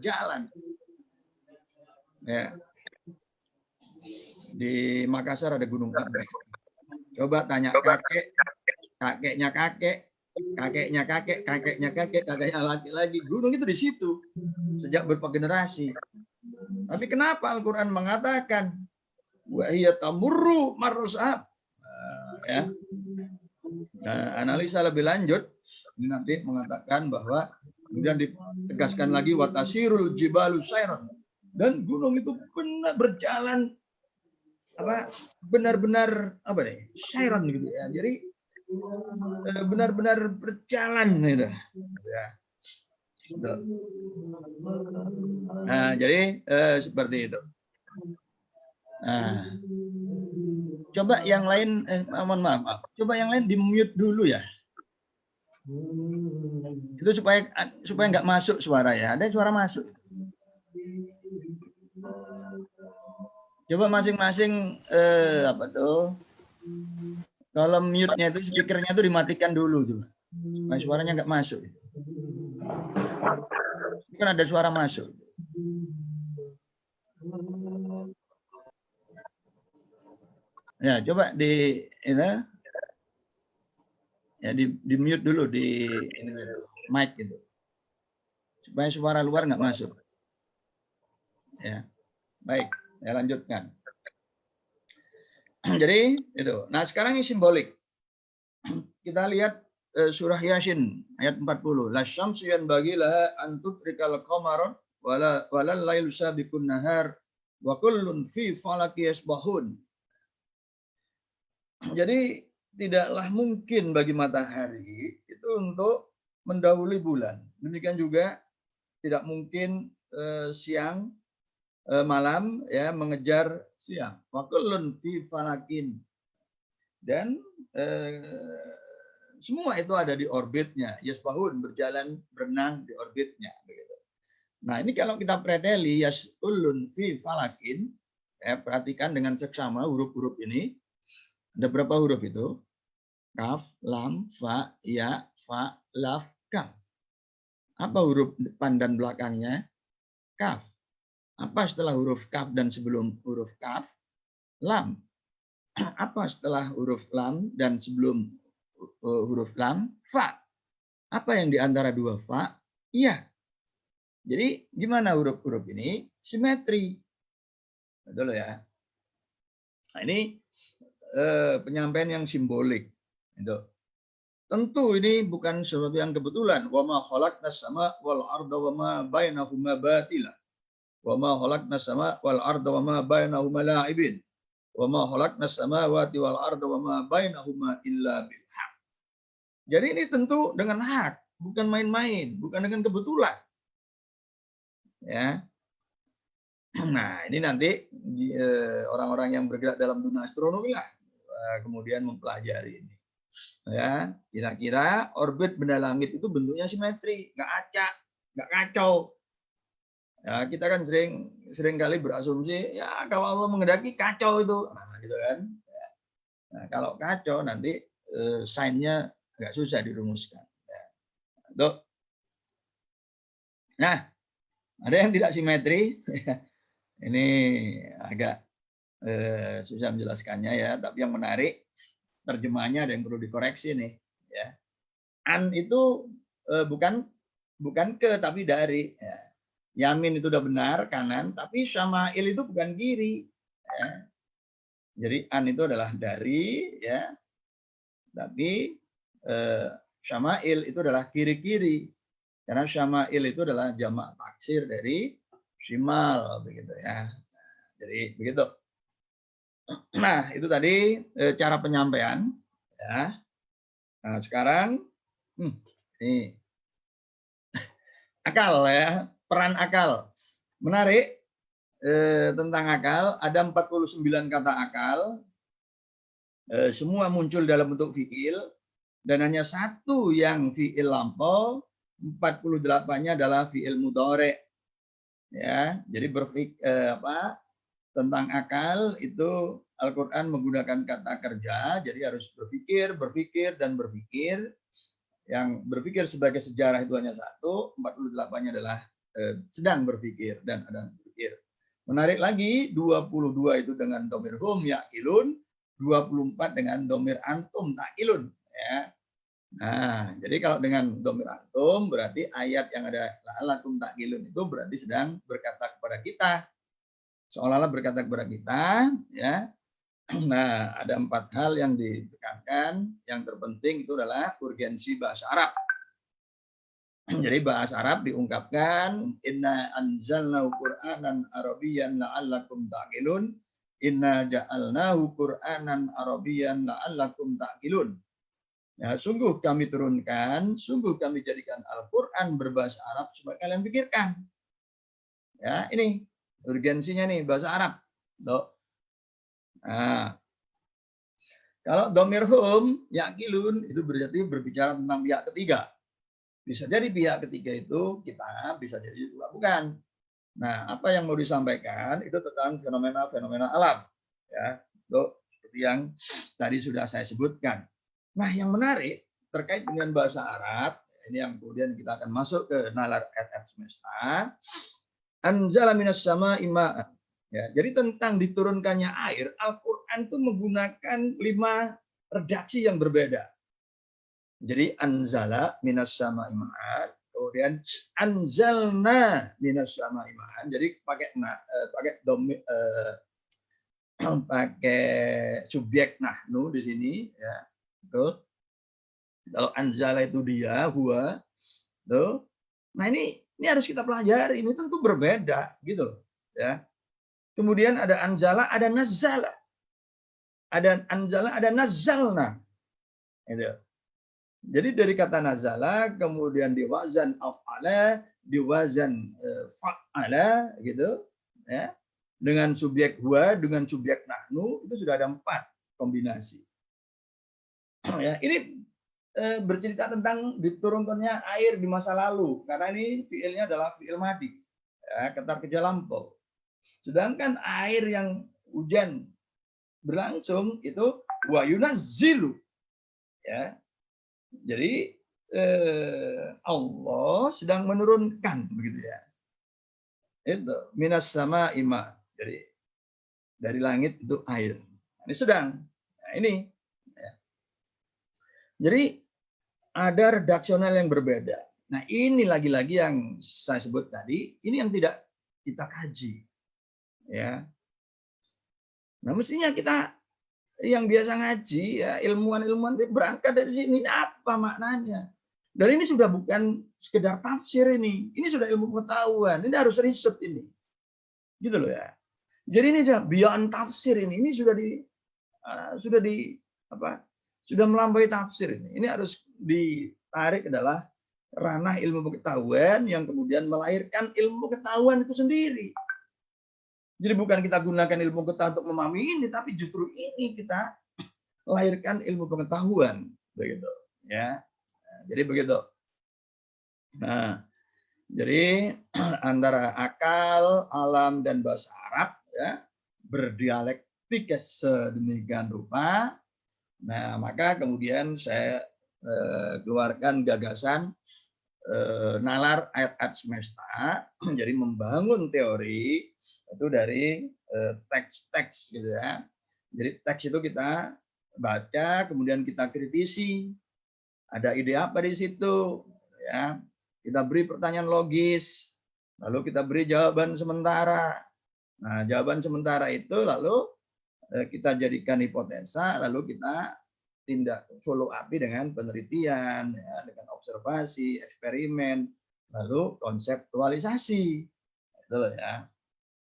berjalan. Ya. Di Makassar ada Gunung Ibrek. Coba tanya kakeknya kakek, kakeknya kakek, kakeknya kakek, kakeknya laki-laki. Gunung itu di situ sejak beberapa generasi. Tapi kenapa Al-Quran mengatakan wa hiya tamurru marrusab? Ya. Nah, analisa lebih lanjut ini nanti mengatakan bahwa kemudian ditegaskan lagi watasirul jibalu sayran, dan gunung itu benar berjalan benar-benar sayran gitu ya. Jadi benar-benar berjalan gitu. Ya. Nah, jadi seperti itu. Nah, coba yang lain, mohon maaf. Coba yang lain di-mute dulu ya. Itu supaya nggak masuk suara ya. Ada suara masuk. Coba masing-masing kalau mute-nya itu speakernya itu dimatikan dulu coba. Supaya suaranya nggak masuk. Ini kan ada suara masuk. Ya, coba di mute dulu di mic gitu. Supaya suara luar nggak masuk. Ya. Baik, saya lanjutkan. Jadi itu. Nah, sekarang ini simbolik. Kita lihat surah Yasin ayat 40. La syamsu yanbaghi laha an tudrikal qamara walal lailu sabiqun nahar wa kullun fi falaki yasbahun. Jadi tidaklah mungkin bagi matahari itu untuk mendahului bulan. Demikian juga tidak mungkin siang malam ya mengejar siang. Wa kullun fi falakin. Dan semua itu ada di orbitnya. Yasbahun, berjalan, berenang di orbitnya. Begitu. Nah, ini kalau kita preteli yas'ulun fi falakin, ya, perhatikan dengan seksama huruf-huruf ini. Ada berapa huruf itu? Kaf, lam, fa, ya, fa, laf, kaf. Apa huruf depan dan belakangnya? Kaf. Apa setelah huruf kaf dan sebelum huruf kaf? Lam. Apa setelah huruf lam dan sebelum huruf lam? Fa. Apa yang di antara dua fa? Iya. Jadi gimana huruf-huruf ini? Simetri. Betul ya? Nah, ini penyampaian yang simbolik. Itu. Tentu ini bukan sesuatu yang kebetulan. Wa ma khalaqnas sama wal arda wa ma bainahuma batila. Wa ma khalaqnas sama wal arda wa ma bainahuma la'ibin. Wa ma khalaqnas samawati wal arda wa ma bainahuma illa bil haq. Jadi ini tentu dengan hak, bukan main-main, bukan dengan kebetulan. Ya. Nah, ini nanti orang-orang yang bergerak dalam dunia astronomi lah kemudian mempelajari ini. Ya, kira-kira orbit benda langit itu bentuknya simetri, nggak acak, nggak kacau. Ya, kita kan sering kali berasumsi, ya kalau Allah menghendaki kacau itu, nah, gitu kan. Ya. Nah, kalau kacau nanti sainnya nggak susah dirumuskan. Ya. Tuh. Nah, ada yang tidak simetri. Ini agak susah menjelaskannya ya, tapi yang menarik terjemahannya ada yang perlu dikoreksi nih. Ya. An itu bukan ke tapi dari. Ya. Yamin itu udah benar kanan, tapi syama'il itu bukan kiri. Ya. Jadi an itu adalah dari, ya. Tapi syama'il itu adalah kiri-kiri. Karena syama'il itu adalah jamak taksir dari shimal, begitu ya. Jadi begitu. Nah, itu tadi cara penyampaian. Ya. Nah, sekarang ini akal ya, peran akal. Menarik tentang akal, ada 49 kata akal. Semua muncul dalam bentuk fiil dan hanya satu yang fiil lampau, 48-nya adalah fiil mudhari. Ya, jadi tentang akal itu Al-Quran menggunakan kata kerja, jadi harus berpikir, dan berpikir. Yang berpikir sebagai sejarah itu hanya satu, 48-nya adalah sedang berpikir dan ada berpikir. Menarik lagi 22 itu dengan domir hum yaqilun, 24 dengan domir antum taqilun ya. Nah, jadi kalau dengan domir antum berarti ayat yang ada la'allakum taqilun itu berarti sedang berkata kepada kita. Seolah-olah berkata kepada kita ya. Nah, ada 4 hal yang ditekankan. Yang terpenting itu adalah urgensi bahasa Arab. Jadi bahasa Arab diungkapkan inna anzalnahu qur'anan arabiyyan la'allakum ta'qilun, inna ja'alnahu qur'anan arabiyyan la'allakum ta'qilun. Ya, sungguh kami turunkan, sungguh kami jadikan Al-Qur'an berbahasa Arab supaya kalian pikirkan. Ya, ini urgensinya nih bahasa Arab. Tuh. Nah, kalau domir hum yaqilun itu berarti berbicara tentang pihak ketiga. Bisa jadi pihak ketiga itu kita, bisa jadi juga bukan. Nah, apa yang mau disampaikan itu tentang fenomena-fenomena alam. Ya, itu seperti yang tadi sudah saya sebutkan. Nah, yang menarik terkait dengan bahasa Arab, ini yang kemudian kita akan masuk ke nalar ayat semesta. Anzala minas sama'i ma'an. Ya, jadi tentang diturunkannya air, Al-Quran itu menggunakan 5 redaksi yang berbeda. Jadi anzala minas sama'i ma'an, kemudian anzalna minas sama'i ma'an. Jadi pakai pakai subjek nahnu di sini ya. Betul. Kalau anzala itu dia, huwa. Tuh. Nah, ini harus kita pelajari. Ini tentu berbeda gitu ya. Kemudian ada anzala, ada nazzala. Ada anzala, ada nazzalna. Gitu. Jadi dari kata nazala kemudian diwazan af'ala, diwazan fa'ala gitu ya. Dengan subjek huwa, dengan subjek nahnu itu sudah ada 4 kombinasi. Ya, ini bercerita tentang diturunkannya air di masa lalu karena ini fiilnya adalah fiil madi. Ya, ketar kerja lampau. Sedangkan air yang hujan berlangsung itu wa yunazzilu ya. Jadi Allah sedang menurunkan begitu ya. Itu minas sama ima. Jadi dari langit itu air. Ini sedang. Nah, ini. Ya. Jadi ada redaksional yang berbeda. Nah, ini lagi-lagi yang saya sebut tadi, ini yang tidak kita kaji. Ya. Nah, mestinya kita yang biasa ngaji, ya ilmuwan-ilmuwan berangkat dari sini apa maknanya. Dan ini sudah bukan sekedar tafsir ini sudah ilmu pengetahuan, ini harus riset ini, gitu loh ya. Jadi ini sudah beyond tafsir ini sudah sudah melampaui tafsir ini harus ditarik adalah ranah ilmu pengetahuan yang kemudian melahirkan ilmu pengetahuan itu sendiri. Jadi bukan kita gunakan ilmu pengetahuan untuk memahami ini, tapi justru ini kita lahirkan ilmu pengetahuan, begitu, ya. Jadi begitu. Nah, jadi antara akal, alam, dan bahasa Arab, ya, berdialektik sedemikian rupa. Nah, maka kemudian saya keluarkan gagasan nalar ayat-ayat semesta, jadi membangun teori itu dari teks-teks gitu ya. Jadi teks itu kita baca, kemudian kita kritisi. Ada ide apa di situ? Ya, kita beri pertanyaan logis, lalu kita beri jawaban sementara. Nah, jawaban sementara itu lalu kita jadikan hipotesa, lalu kita tindak follow up dengan penelitian, ya, dengan observasi, eksperimen, lalu konseptualisasi, itu ya.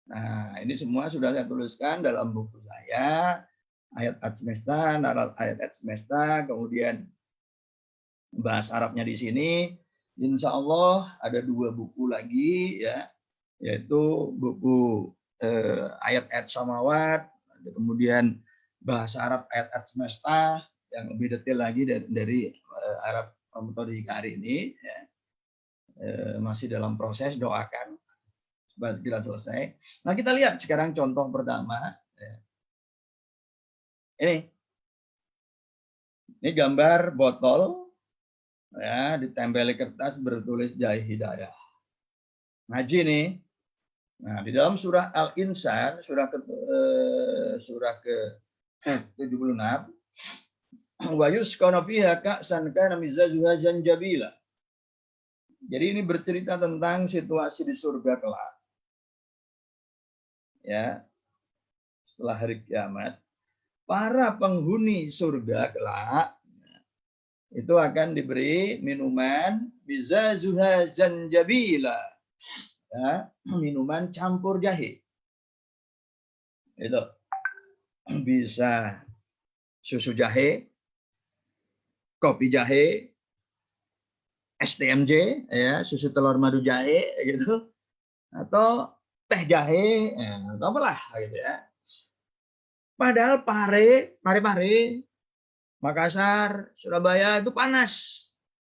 Nah, ini semua sudah saya tuliskan dalam buku saya, ayat-ayat semesta, nalar ayat-ayat semesta, kemudian bahasa Arabnya di sini. Insya Allah ada 2 buku lagi, ya, yaitu buku ayat-ayat samawat, kemudian bahasa Arab ayat-ayat semesta yang lebih detail lagi dari Arab metode hari ini, ya. Masih dalam proses, doakan supaya segera selesai. Nah, kita lihat sekarang contoh pertama. Ya. Ini gambar botol, ya, ditempeli kertas bertulis Jai Hidayah. Ngaji nih. Nah, di dalam surah Al-Insan, surah ke 76, wa yusqawna fiha ka'san kana mizajuha zanjabila. Jadi ini bercerita tentang situasi di surga kelak. Ya, setelah hari kiamat, para penghuni surga kelak itu akan diberi minuman mizajuha zanjabila. Ya, minuman campur jahe. Itu bisa susu jahe, kopi jahe, STMJ, ya, susu telur madu jahe, gitu, atau teh jahe, ya, atau apalah, gitu ya. Padahal Pare, Makassar, Surabaya itu panas.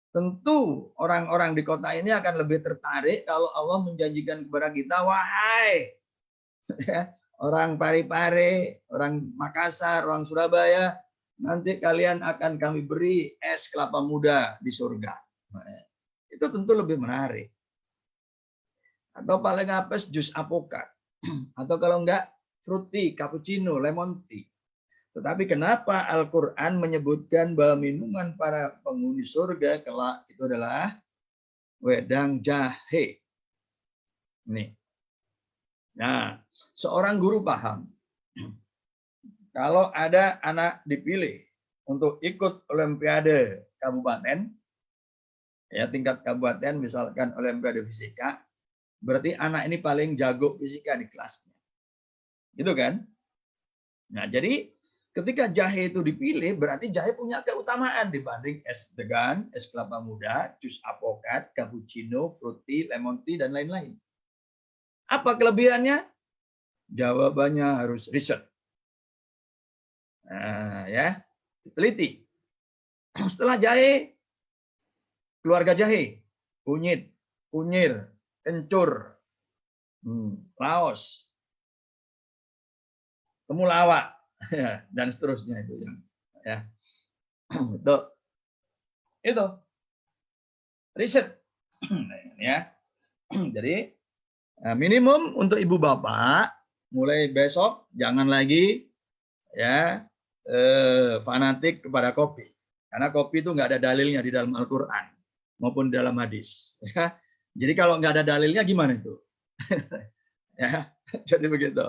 Tentu orang-orang di kota ini akan lebih tertarik kalau Allah menjanjikan kepada kita, wahai ya, orang Pare, orang Makassar, orang Surabaya, nanti kalian akan kami beri es kelapa muda di surga. Itu tentu lebih menarik. Atau paling apes jus apokat. Atau kalau enggak fruity, cappuccino, lemon tea. Tetapi kenapa Al-Quran menyebutkan bahwa minuman para penghuni surga kelak itu adalah wedang jahe. Nih. Nah, seorang guru paham kalau ada anak dipilih untuk ikut olimpiade kabupaten, ya tingkat kabupaten misalkan olimpiade fisika, berarti anak ini paling jago fisika di kelasnya. Gitu kan? Nah, jadi ketika jahe itu dipilih, berarti jahe punya keutamaan dibanding es degan, es kelapa muda, jus apokat, cappuccino, fruity, lemon tea, dan lain-lain. Apa kelebihannya? Jawabannya harus riset. Nah, ya, teliti. Setelah jahe, keluarga jahe, kunyit, kunyir, kencur, laos, temulawak, dan seterusnya itu ya. Itu riset ya. Jadi minimum untuk ibu bapak mulai besok jangan lagi ya fanatik kepada kopi, karena kopi itu nggak ada dalilnya di dalam Al-Quran maupun dalam hadis. Ya. Jadi kalau nggak ada dalilnya gimana itu? Ya, jadi begitu.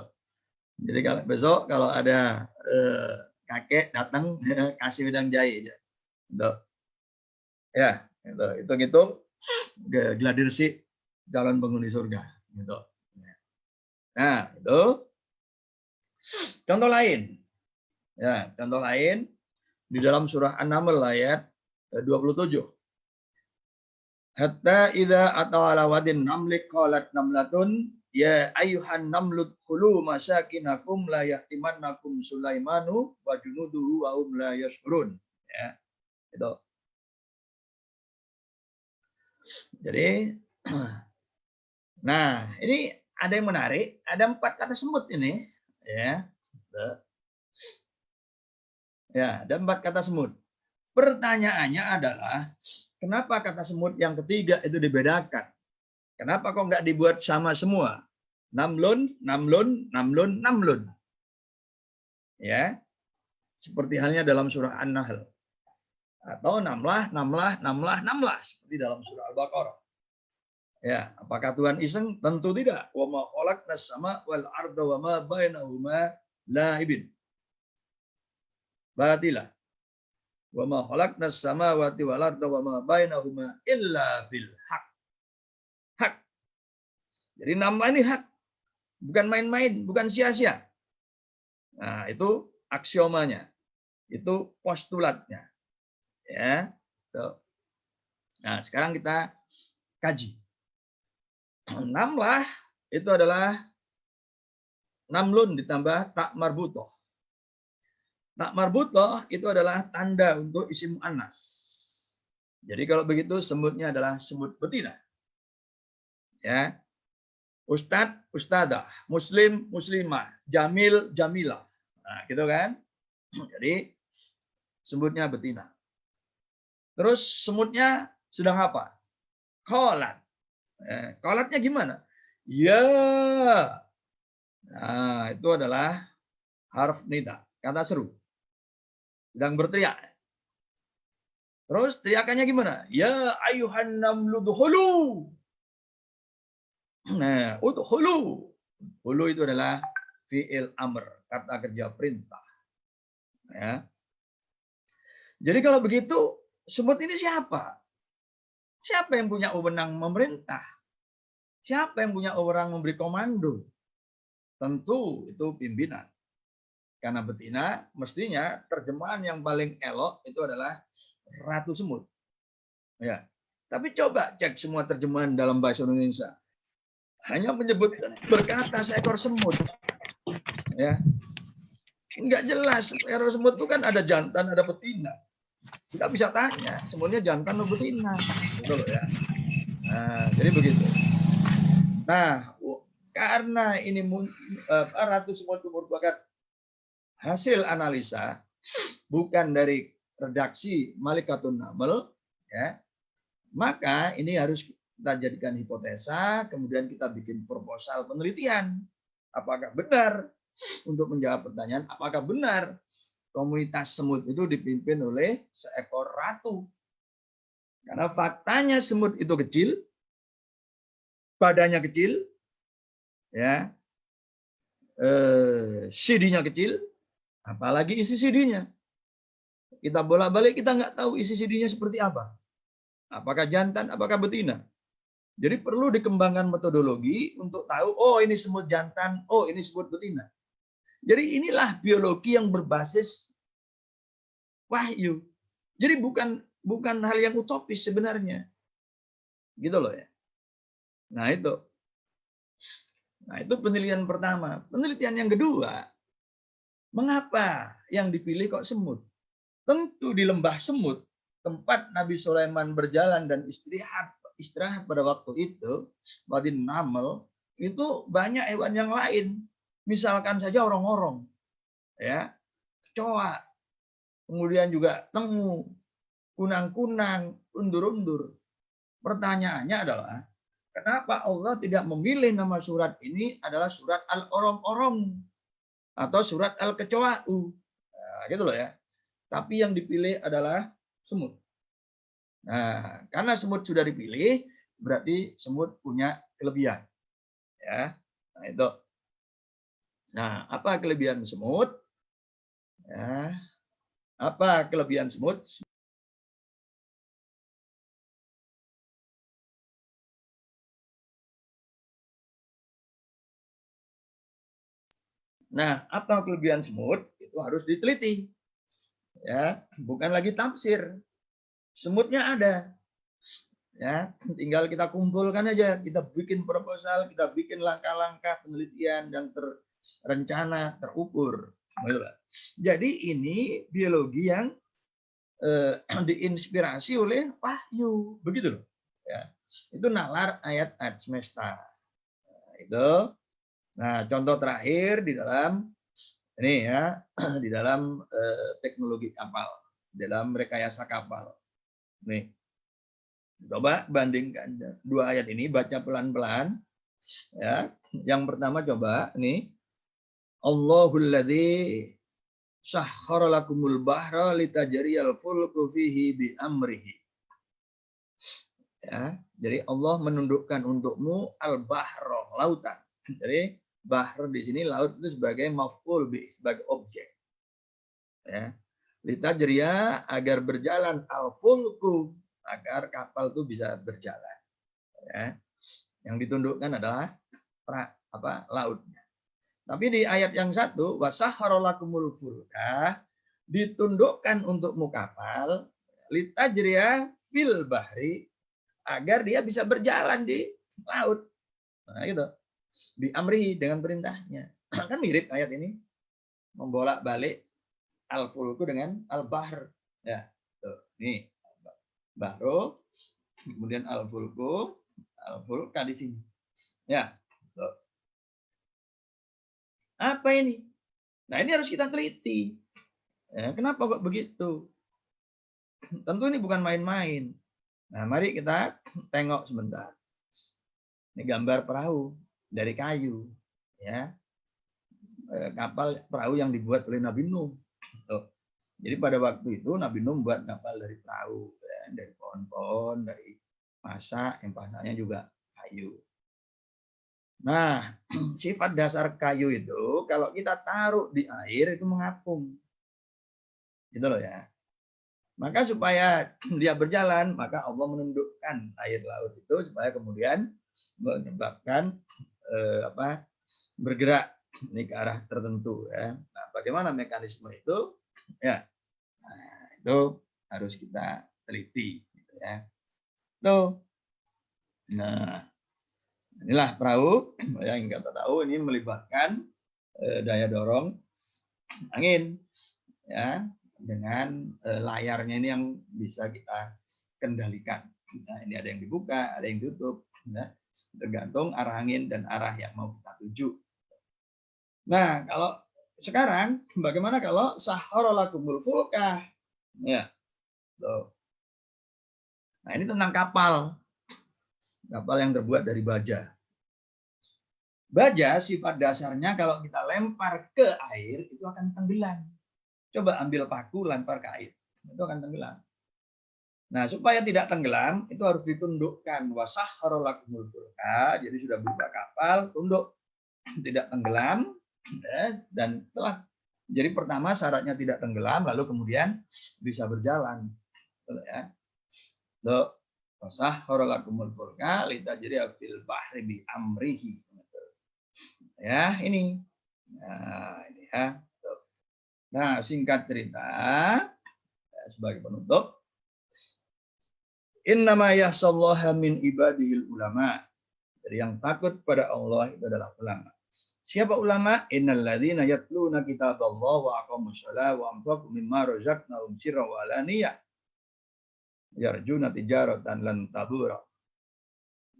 Jadi kalau besok kalau ada kakek datang kasih wedang jahe aja. Ya, hitung-hitung gladiresik calon penghuni surga. Gitu. Nah, itu contoh lain. Ya, contoh lain di dalam surah An-Naml ayat 27. Hatta idza atawala wadin namlik qalat namlatun ya ayyuhan namlut khulu masakinakum la yahtimannakum Sulaimanu wa junuduhu wa hum la yashkurun. Ya, itu. Jadi nah, ini ada yang menarik, ada 4 kata semut ini, ya. Ya, ada 4 kata semut. Pertanyaannya adalah, kenapa kata semut yang ketiga itu dibedakan? Kenapa kok nggak dibuat sama semua? Namlun, namlun, namlun, namlun. Ya, seperti halnya dalam surah An-Nahl. Atau namlah, namlah, namlah, namlah. Seperti dalam surah Al-Baqarah. Ya, apakah Tuhan iseng? Tentu tidak. Wa ma khalaqnas sama wal arda wa ma bainahuma la'ibin. Batilah. Wa ma khalaqnas samawati wal arda wa ma bainahuma illa bil haq. Hak. Jadi nama ini hak. Bukan main-main, bukan sia-sia. Nah, itu aksiomanya. Itu postulatnya. Ya. Tuh. Nah, sekarang kita kaji. Namlah itu adalah namlun ditambah tak marbutoh. Tak marbutoh itu adalah tanda untuk isim muannas. Jadi kalau begitu semutnya adalah semut betina. Ya. Ustadz, ustadah, muslim, muslimah, jamil, jamilah. Nah, gitu kan? Jadi semutnya betina. Terus semutnya sudah apa? Kholat. Kolatnya gimana? Ya. Nah, itu adalah harf nida, kata seru. Sedang berteriak. Terus teriakannya gimana? Ya ayuhan namlu dukhulu. Nah, udkhulu. Hulu itu adalah fi'il amr, kata kerja perintah. Ya. Jadi kalau begitu, semut ini siapa? Siapa yang punya wewenang memerintah? Siapa yang punya wewenang memberi komando? Tentu itu pimpinan. Karena betina, mestinya terjemahan yang paling elok itu adalah ratu semut. Ya. Tapi coba cek semua terjemahan dalam bahasa Indonesia. Hanya menyebut berkata seekor semut. Ya. Enggak jelas. Seekor semut itu kan ada jantan, ada betina. Kita bisa tanya, semutnya jantan atau betina. Gitu loh ya. Nah, jadi begitu. Nah, karena ini ratu semut itu merupakan hasil analisa, bukan dari redaksi Malikatun Naml, ya, maka ini harus kita jadikan hipotesa, kemudian kita bikin proposal penelitian. Apakah benar, untuk menjawab pertanyaan, apakah benar komunitas semut itu dipimpin oleh seekor ratu? Karena faktanya semut itu kecil, badannya kecil, ya, CD-nya kecil, apalagi isi CD-nya. Kita bolak-balik, kita nggak tahu isi CD-nya seperti apa. Apakah jantan, apakah betina. Jadi perlu dikembangkan metodologi untuk tahu, oh ini semut jantan, oh ini semut betina. Jadi inilah biologi yang berbasis wahyu. Jadi bukan hal yang utopis sebenarnya. Gitu loh ya. Nah itu penelitian pertama. Penelitian yang kedua, mengapa yang dipilih kok semut? Tentu di lembah semut, tempat Nabi Sulaiman berjalan dan istirahat pada waktu itu, Wadin Naml, itu banyak hewan yang lain. Misalkan saja orong-orong, ya, kecoa, kemudian juga tengu, kunang-kunang, undur-undur. Pertanyaannya adalah, kenapa Allah tidak memilih nama surat ini adalah surat Al-Orong-Orong atau surat Al-Kecoa'u? Nah, gitu loh ya. Tapi yang dipilih adalah semut. Nah, karena semut sudah dipilih, berarti semut punya kelebihan. Ya, nah itu. Nah, apa kelebihan semut? Ya, apa kelebihan semut? Nah, apa kelebihan semut? Itu harus diteliti. Ya, bukan lagi tafsir. Semutnya ada. Ya, tinggal kita kumpulkan aja, kita bikin proposal, kita bikin langkah-langkah penelitian yang terencana, terukur. Jadi ini biologi yang diinspirasi oleh wahyu, begitu loh. Ya, itu nalar ayat-ayat semesta. Nah, itu. Nah, contoh terakhir di dalam ini ya, di dalam teknologi kapal, dalam rekayasa kapal. Nih, coba bandingkan dua ayat ini, baca pelan-pelan. Ya, yang pertama coba nih, Allahul ladzi sahkhara lakumul bahra litajriyal fulku fihi bi amrihi. Ya, jadi Allah menundukkan untukmu al-bahra, lautan. Jadi bahr di sini laut itu sebagai maf'ul bi, sebagai objek. Ya. Litajriya agar berjalan al-fulku, agar kapal itu bisa berjalan. Ya. Yang ditundukkan adalah lautnya. Tapi di ayat yang satu, wasahharolakumul fulka, ditundukkan untukmu kapal, litajriya fil bahri, agar dia bisa berjalan di laut. Nah, gitu. Di amri dengan perintahnya. Kan mirip ayat ini. Membolak-balik al-fulku dengan al-bahr. Ya, tuh. Nih. Bahru, kemudian al-fulku, al-fulka di sini. Ya. Tuh. Apa ini? Nah, ini harus kita teliti. Ya, kenapa kok begitu? Tentu ini bukan main-main. Nah, mari kita tengok sebentar. Ini gambar perahu dari kayu, ya. Kapal perahu yang dibuat oleh Nabi Nuh. Jadi pada waktu itu Nabi Nuh membuat kapal dari perahu, ya, dari pohon-pohon, dari pasak, yang pasaknya juga kayu. Nah, sifat dasar kayu itu kalau kita taruh di air itu mengapung. Gitu loh ya. Maka supaya dia berjalan, maka Allah menundukkan air laut itu supaya kemudian menyebabkan bergerak ini ke arah tertentu ya. Nah, bagaimana mekanisme itu? Ya, nah, itu harus kita teliti gitu ya. Tuh. Nah, inilah perahu yang kita tahu ini melibatkan daya dorong angin ya dengan layarnya ini yang bisa kita kendalikan. Nah, ini ada yang dibuka, ada yang ditutup, ya, tergantung arah angin dan arah yang mau kita tuju. Nah, kalau sekarang bagaimana kalau sahharalakumul fulka? Ya. Tuh. Nah, ini tentang kapal. Kapal yang terbuat dari baja. Baja sifat dasarnya kalau kita lempar ke air itu akan tenggelam. Coba ambil paku lempar ke air, itu akan tenggelam. Nah, supaya tidak tenggelam itu harus ditundukkan. Wasahharalakumul fulka, jadi sudah buka kapal, tunduk tidak tenggelam dan telah. Jadi pertama syaratnya tidak tenggelam, lalu kemudian bisa berjalan. Ya. Tuh, wasahharalakumul fulka litajriya fil bahri bi amrihi. Ya, ini. Nah, ini ya. Nah, singkat cerita sebagai penutup, innama yahsallaha min ibadihil ulama. Jadi yang takut pada Allah itu adalah ulama. Siapa ulama? Innal ladzina yatluna kitaballahi wa aqamus shalata wa anfaqu mimma razaqnahum sirran wa alaniyah yarjuna tijaratan lan tabura.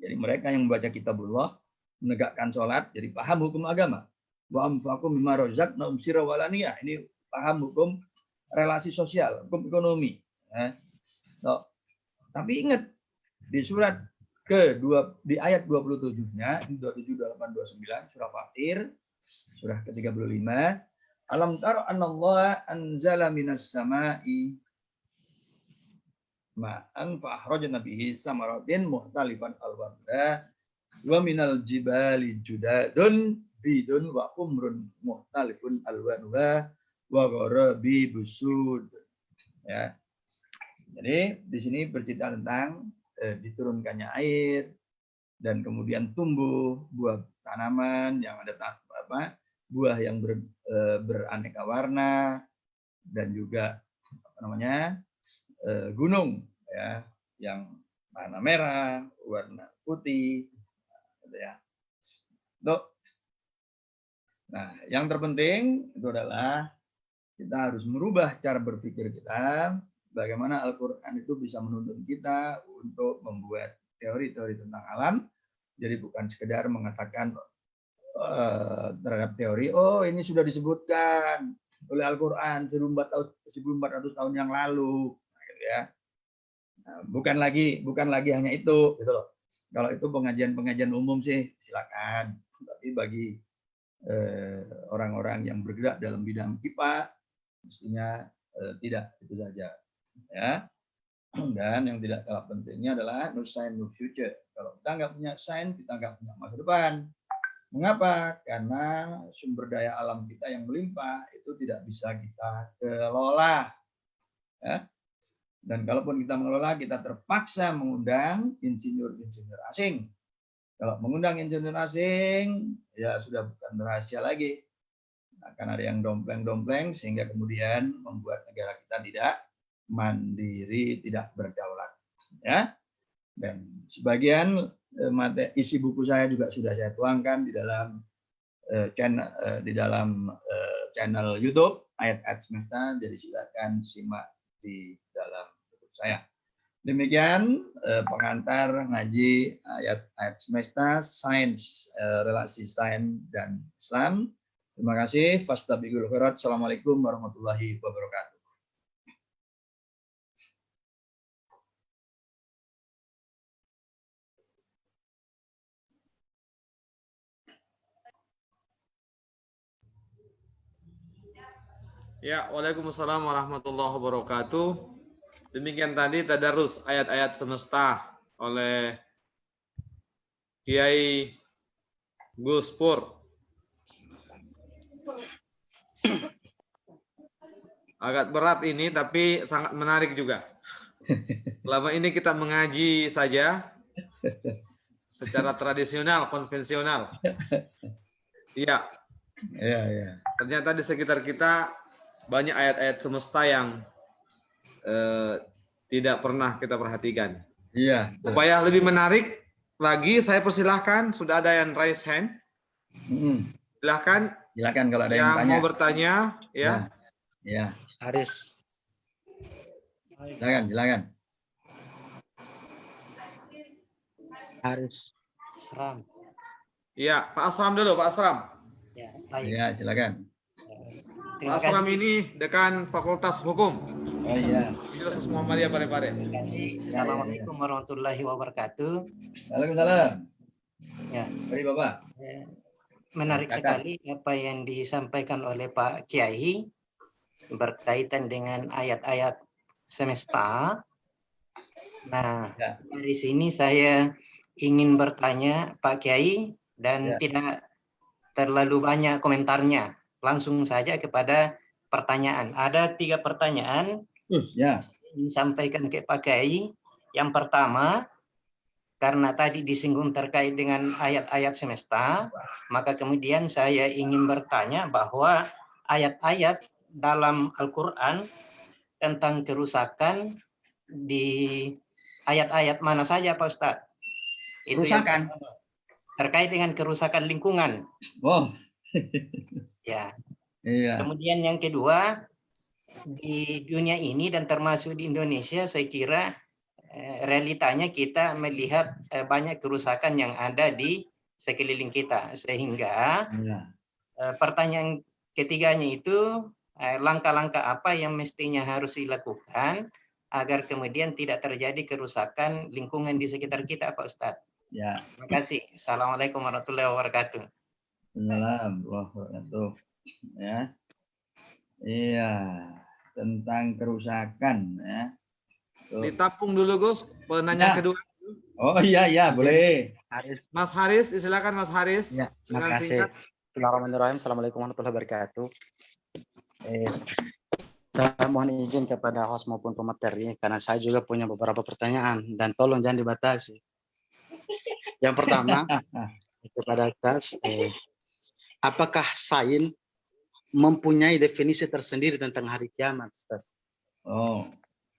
Jadi mereka yang membaca kitabullah, menegakkan sholat, jadi paham hukum agama. Wa anfaqu mimma razaqnahum sirran wa alaniyah. Ini paham hukum relasi sosial, hukum ekonomi. Ya. So, tapi ingat di surat di ayat 27-nya, 27, 28, 29, surah Fatir, surah ke-35, alam tara anallaha anzala minas sama'i ma'an fa akhrajna bihi samaratin mukhtalifan alwanuha wa minal jibali judadun bidun wa humrun mukhtalifun alwanuha wa gharabi busud. Ya. Jadi di sini bercerita tentang diturunkannya air dan kemudian tumbuh buah tanaman yang ada buah yang beraneka warna dan juga gunung ya yang warna merah, warna putih, gitu ya. Nah, yang terpenting itu adalah kita harus merubah cara berpikir kita. Bagaimana Al-Quran itu bisa menuntun kita untuk membuat teori-teori tentang alam. Jadi bukan sekedar mengatakan terhadap teori, oh ini sudah disebutkan oleh Al-Quran 1400 tahun yang lalu. Nah, gitu ya. Nah, bukan lagi hanya itu, gitu loh. Kalau itu pengajian umum sih silakan. Tapi bagi orang-orang yang bergerak dalam bidang IPA, mestinya tidak itu saja. Ya. Dan yang tidak kalah pentingnya adalah no science no future. Kalau kita nggak punya sains, kita nggak punya masa depan. Mengapa? Karena sumber daya alam kita yang melimpah itu tidak bisa kita kelola. Ya. Dan kalaupun kita mengelola, kita terpaksa mengundang insinyur-insinyur asing. Kalau mengundang insinyur asing, ya sudah bukan rahasia lagi. Akan ada yang dompleng-dompleng sehingga kemudian membuat negara kita tidak mandiri, tidak berdaulat. Ya. Dan sebagian isi buku saya juga sudah saya tuangkan di dalam channel YouTube Ayat-Ayat Semesta. Jadi silakan simak di dalam YouTube saya. Demikian pengantar ngaji Ayat-Ayat Semesta, sains, relasi sains dan Islam. Terima kasih. Fastabiqul khairat. Assalamualaikum warahmatullahi wabarakatuh. Ya, waalaikumsalam warahmatullahi wabarakatuh. Demikian tadi tadarus ayat-ayat semesta oleh Kiai Gus Pur. Agak berat ini, tapi sangat menarik juga. Selama ini kita mengaji saja secara tradisional, konvensional. Iya. Iya, iya. Ternyata di sekitar kita banyak ayat-ayat semesta yang tidak pernah kita perhatikan. Iya. Supaya lebih menarik lagi, saya persilahkan, sudah ada yang raise hand. Silahkan. Silakan kalau ada yang tanya. Mau bertanya, ya. Ya. Haris. Silakan. Haris. Asram. Iya, Pak Asram dulu, Pak Asram. Ya, baik. Ya, silakan. Pak Asram ini dekan Fakultas Hukum. Oh iya. Universitas Muhammadiyah Parepare. Terima kasih. Assalamualaikum warahmatullahi wabarakatuh. Waalaikumsalam. Ya. Mari Bapak. Menarik sekali apa yang disampaikan oleh Pak Kiai berkaitan dengan ayat-ayat semesta. Nah, dari sini saya ingin bertanya Pak Kiai dan tidak terlalu banyak komentarnya. Langsung saja kepada pertanyaan. Ada 3 pertanyaan yang disampaikan ke Pak Kiai. Yang pertama, karena tadi disinggung terkait dengan ayat-ayat semesta, maka kemudian saya ingin bertanya bahwa ayat-ayat dalam Al-Quran tentang kerusakan di ayat-ayat mana saja Pak Ustadz? Itu kerusakan terkait dengan kerusakan lingkungan. Oh. Ya. Iya. Kemudian yang kedua, di dunia ini dan termasuk di Indonesia, saya kira realitanya kita melihat banyak kerusakan yang ada di sekeliling kita, sehingga pertanyaan ketiganya itu langkah-langkah apa yang mestinya harus dilakukan agar kemudian tidak terjadi kerusakan lingkungan di sekitar kita, Pak Ustadz. Ya. Terima kasih. Assalamualaikum warahmatullahi wabarakatuh. Assalamualaikum warahmatullahi wabarakatuh. Ya. Iya, tentang kerusakan ya. Ditampung dulu Gus, penanya kedua. Oh iya, boleh. Haris. Mas Haris, silakan Mas Haris. Ya, dengan singkat. Bismillahirrahmanirrahim. Assalamualaikum warahmatullahi wabarakatuh. Saya mohon izin kepada host maupun pemateri karena saya juga punya beberapa pertanyaan dan tolong jangan dibatasi. Yang pertama kepada Ustaz, apakah sains mempunyai definisi tersendiri tentang hari kiamat, Ustaz? Oh,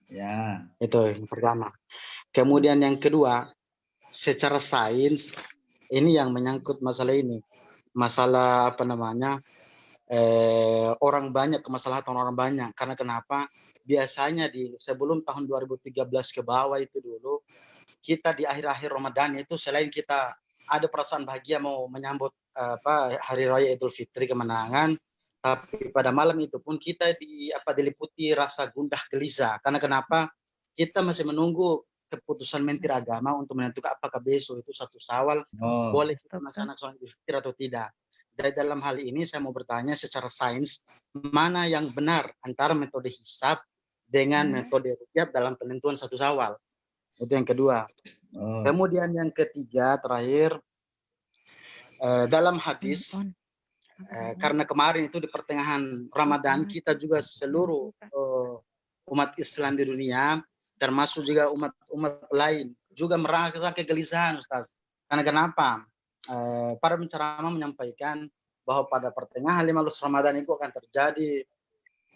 ya. Itu yang pertama. Kemudian yang kedua, secara sains ini yang menyangkut masalah ini, masalah apa namanya, orang banyak, kemaslahatan orang banyak. Karena kenapa? Biasanya di sebelum tahun 2013 ke bawah itu dulu, kita di akhir-akhir Ramadan itu selain kita ada perasaan bahagia mau menyambut hari raya Idul Fitri kemenangan, tapi pada malam itu pun kita diliputi rasa gundah gelisah. Karena kenapa? Kita masih menunggu keputusan Menteri Agama untuk menentukan apakah besok itu 1 Syawal boleh kita melaksanakan sholat Idul Fitri atau tidak. Dari dalam hal ini saya mau bertanya secara sains, mana yang benar antara metode hisab dengan metode ruqyah dalam penentuan 1 Syawal? Itu yang kedua. Kemudian yang ketiga terakhir, dalam hadis, karena kemarin itu di pertengahan Ramadan kita juga seluruh umat Islam di dunia, termasuk juga umat lain juga merasakan kegelisahan, Ustaz. Karena kenapa? Para penceramah menyampaikan bahwa pada pertengahan 15 Ramadan itu akan terjadi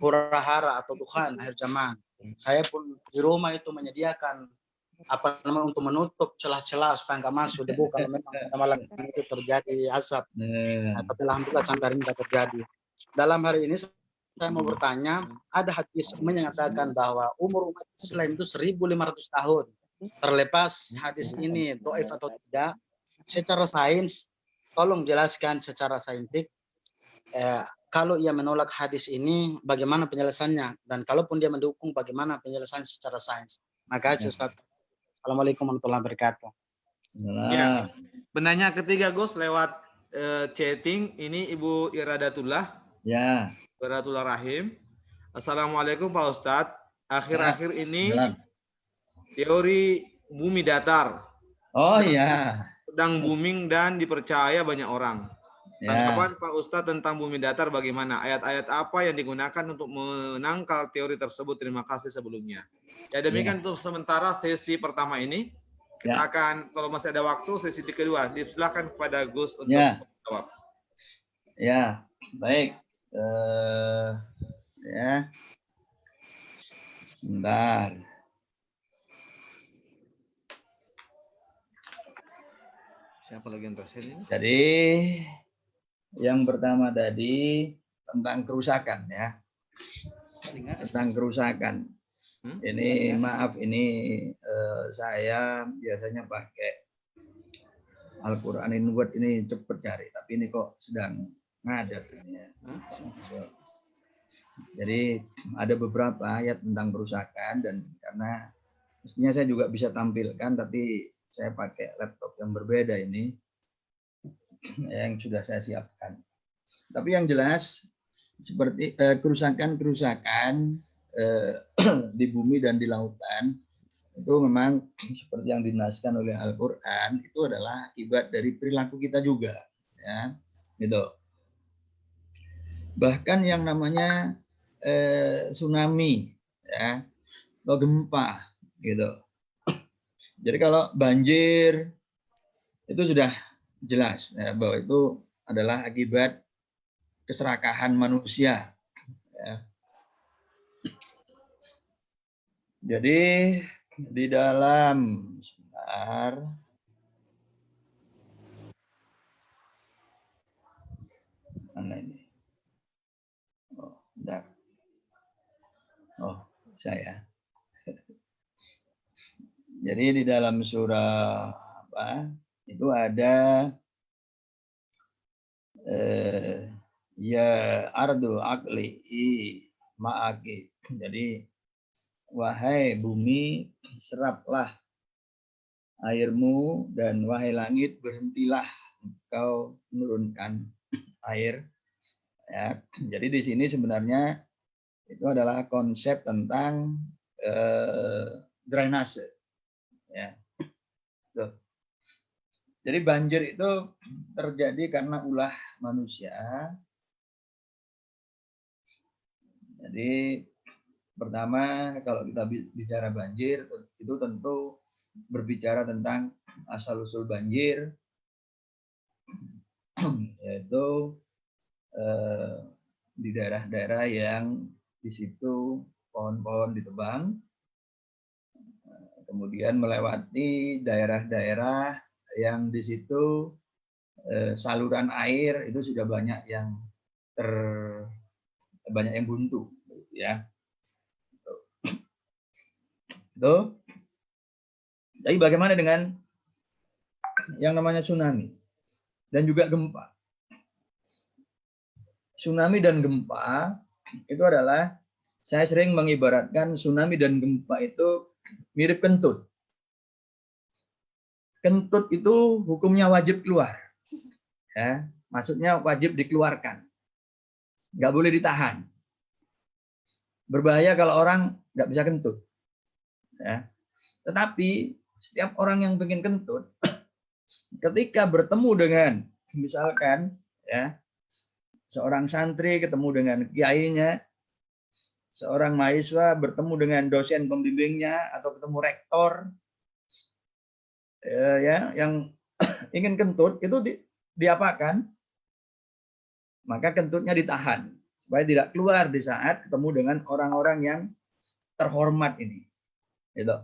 hura-hara atau dukhan akhir zaman. Saya pun di rumah itu menyediakan untuk menutup celah-celah supaya nggak masuk debu kalau memang pada malam itu terjadi asap. Tapi alhamdulillah sampai hari ini tidak terjadi. Dalam hari ini saya mau bertanya, ada hadis menyatakan bahwa umur umat Islam itu 1.500 tahun. Terlepas hadis ini dhaif atau tidak, secara sains, tolong jelaskan secara saintik. Kalau ia menolak hadis ini, bagaimana penjelasannya? Dan kalaupun dia mendukung, bagaimana penjelasan secara sains? Makasih Ustaz. Assalamualaikum warahmatullahi wabarakatuh. Ya, penanya ketiga Gus lewat chatting, ini Ibu Iradatullah. Ya. Iradatullah Rahim. Assalamualaikum Pak Ustadz. Akhir-akhir ini Jalan. teori bumi datar Oh iya. sedang booming dan dipercaya banyak orang. Ya. Tanggapan Pak Ustadz tentang bumi datar bagaimana? Ayat-ayat apa yang digunakan untuk menangkal teori tersebut? Terima kasih sebelumnya. Ya demikian untuk sementara sesi pertama ini. Kita akan, kalau masih ada waktu, sesi kedua. Dipersilakan kepada Gus untuk menjawab. Ya, baik. Ya, sebentar. Siapa lagi yang tersen ini? Jadi, yang pertama tadi tentang kerusakan ya. Tentang kerusakan. Ini maaf, ini saya biasanya pakai Al-Quran ini cepet cari, tapi ini kok sedang ngadat ini ya. Jadi ada beberapa ayat tentang kerusakan, dan karena mestinya saya juga bisa tampilkan, tapi saya pakai laptop yang berbeda ini yang sudah saya siapkan. Tapi yang jelas seperti kerusakan-kerusakan di bumi dan di lautan itu memang seperti yang dinasihkan oleh Al-Quran, itu adalah akibat dari perilaku kita juga, ya, gitu. Bahkan yang namanya tsunami, ya, atau gempa, gitu. Jadi kalau banjir itu sudah jelas ya, bahwa itu adalah akibat keserakahan manusia. Ya. Jadi di dalam sebentar, mana ini? Oh, bentar. Oh, saya. Jadi di dalam surah apa? Itu ada ya ardu akli ma'aki. Jadi wahai bumi, seraplah airmu, dan wahai langit, berhentilah engkau menurunkan air. Ya, jadi di sini sebenarnya itu adalah konsep tentang drainase. Ya. Tuh. Jadi banjir itu terjadi karena ulah manusia. Jadi pertama, kalau kita bicara banjir, itu tentu berbicara tentang asal-usul banjir, yaitu di daerah-daerah yang di situ pohon-pohon ditebang, kemudian melewati daerah-daerah yang di situ saluran air itu sudah banyak yang buntu, ya. Itu. Jadi bagaimana dengan yang namanya tsunami dan juga gempa? Tsunami dan gempa itu adalah, saya sering mengibaratkan tsunami dan gempa itu mirip kentut. Kentut itu hukumnya wajib keluar, ya, maksudnya wajib dikeluarkan, nggak boleh ditahan. Berbahaya kalau orang nggak bisa kentut, ya. Tetapi setiap orang yang pengen kentut, ketika bertemu dengan, misalkan, ya, seorang santri ketemu dengan kiainya, seorang mahasiswa bertemu dengan dosen pembimbingnya, atau ketemu rektor, ya, yang ingin kentut, itu diapakan? Maka kentutnya ditahan supaya tidak keluar di saat ketemu dengan orang-orang yang terhormat ini. Gitu.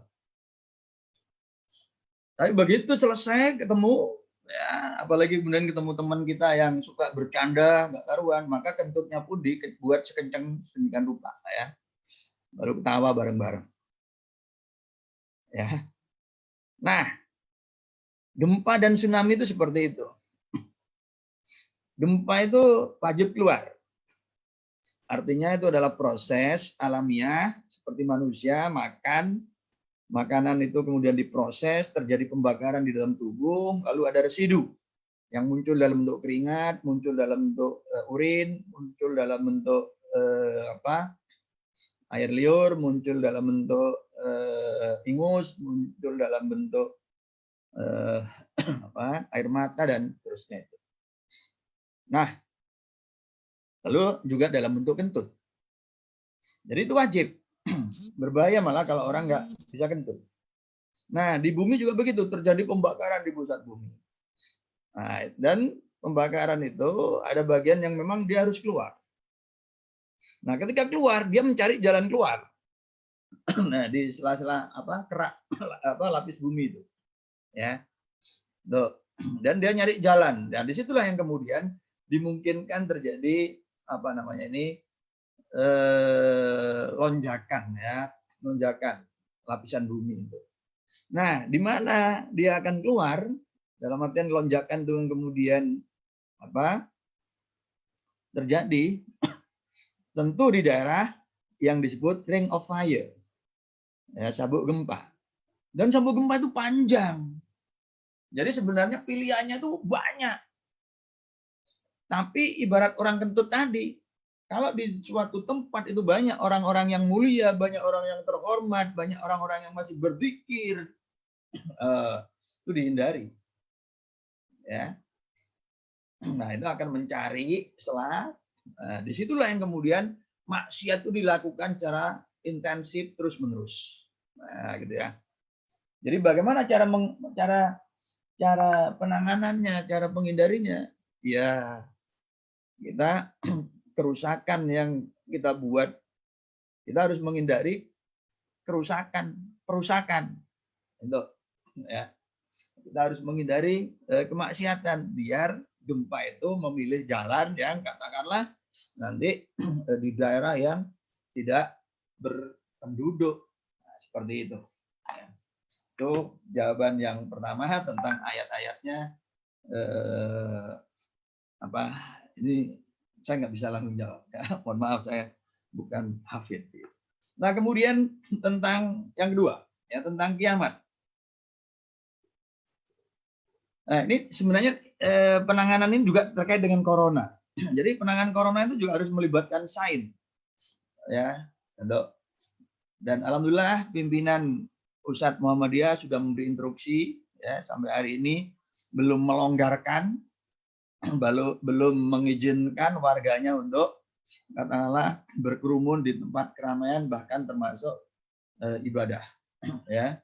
Tapi begitu selesai ketemu, ya, apalagi kemudian ketemu teman kita yang suka bercanda nggak karuan, maka kentutnya pun dibuat sekencang sedemikian rupa, ya, baru ketawa bareng-bareng, ya. Nah, gempa dan tsunami itu seperti itu. Gempa itu wajib keluar, artinya itu adalah proses alamiah seperti manusia makan, makanan itu kemudian diproses, terjadi pembakaran di dalam tubuh, lalu ada residu yang muncul dalam bentuk keringat, muncul dalam bentuk urin, muncul dalam bentuk air liur, muncul dalam bentuk ingus, muncul dalam bentuk air mata dan terusnya itu. Nah, lalu juga dalam bentuk kentut. Jadi itu wajib. Berbahaya malah kalau orang nggak bisa kentut. Nah, di bumi juga begitu, terjadi pembakaran di pusat bumi. Nah, dan pembakaran itu ada bagian yang memang dia harus keluar. Nah, ketika keluar, dia mencari jalan keluar. Nah, di sela-sela kerak lapis bumi itu. Ya. Tuh. Dan dia nyari jalan. Dan disitulah yang kemudian dimungkinkan terjadi lonjakan lapisan bumi itu. Nah, di mana dia akan keluar dalam artian lonjakan itu kemudian terjadi tentu di daerah yang disebut ring of fire, ya, sabuk gempa. Dan sabuk gempa itu panjang. Jadi sebenarnya pilihannya itu banyak. Tapi ibarat orang kentut tadi, kalau di suatu tempat itu banyak orang-orang yang mulia, banyak orang yang terhormat, banyak orang-orang yang masih berzikir, itu dihindari. Ya. Nah, itu akan mencari celah. Disitulah yang kemudian maksiat itu dilakukan secara intensif terus-menerus. Nah, gitu ya. Jadi bagaimana cara penanganannya, cara menghindarinya? Ya, kita kerusakan yang kita buat, kita harus menghindari perusakan. Itu ya. Kita harus menghindari kemaksiatan biar gempa itu memilih jalan yang katakanlah nanti di daerah yang tidak berpenduduk. Nah, seperti itu. Ya. Itu jawaban yang pertama tentang ayat-ayatnya. Ini saya nggak bisa langsung jawab. Ya. Mohon maaf, saya bukan hafid. Nah, kemudian tentang yang kedua, ya, tentang kiamat. Nah, ini sebenarnya penanganan ini juga terkait dengan corona. Jadi penanganan corona itu juga harus melibatkan sains, ya, dan alhamdulillah pimpinan Ustadz Muhammadiyah sudah memberi instruksi, ya, sampai hari ini belum melonggarkan, belum mengizinkan warganya untuk katakanlah berkerumun di tempat keramaian bahkan termasuk ibadah, ya,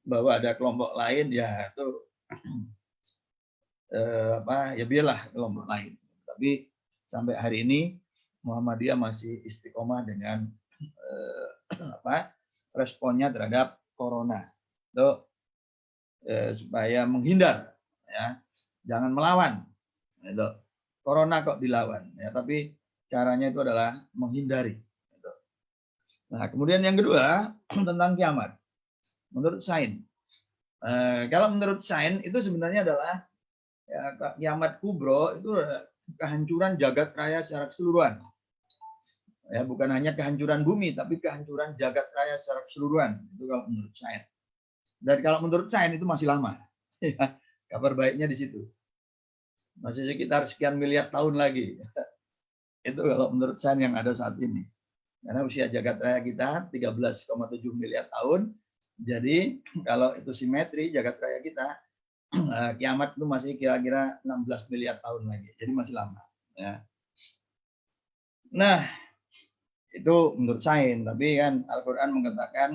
bahwa ada kelompok lain, ya itu ya biarlah kelompok lain. Tapi sampai hari ini Muhammadiyah masih istiqomah dengan responnya terhadap corona. Itu supaya menghindar, ya, jangan melawan. Itu corona kok dilawan, ya, tapi caranya itu adalah menghindari. Itu. Nah, kemudian yang kedua tentang kiamat. Menurut sains, kalau menurut sains itu sebenarnya adalah ya, kiamat kubro itu kehancuran jagat raya secara keseluruhan. Ya, bukan hanya kehancuran bumi, tapi kehancuran jagat raya secara keseluruhan. Itu kalau menurut sains. Dan kalau menurut sains itu masih lama. Ya, kabar baiknya di situ. Masih sekitar sekian miliar tahun lagi. Itu kalau menurut sains yang ada saat ini. Karena usia jagat raya kita 13,7 miliar tahun. Jadi kalau itu simetri jagat raya kita, kiamat itu masih kira-kira 16 miliar tahun lagi. Jadi masih lama. Ya. Nah, itu menurut sains. Tapi kan Al-Quran mengatakan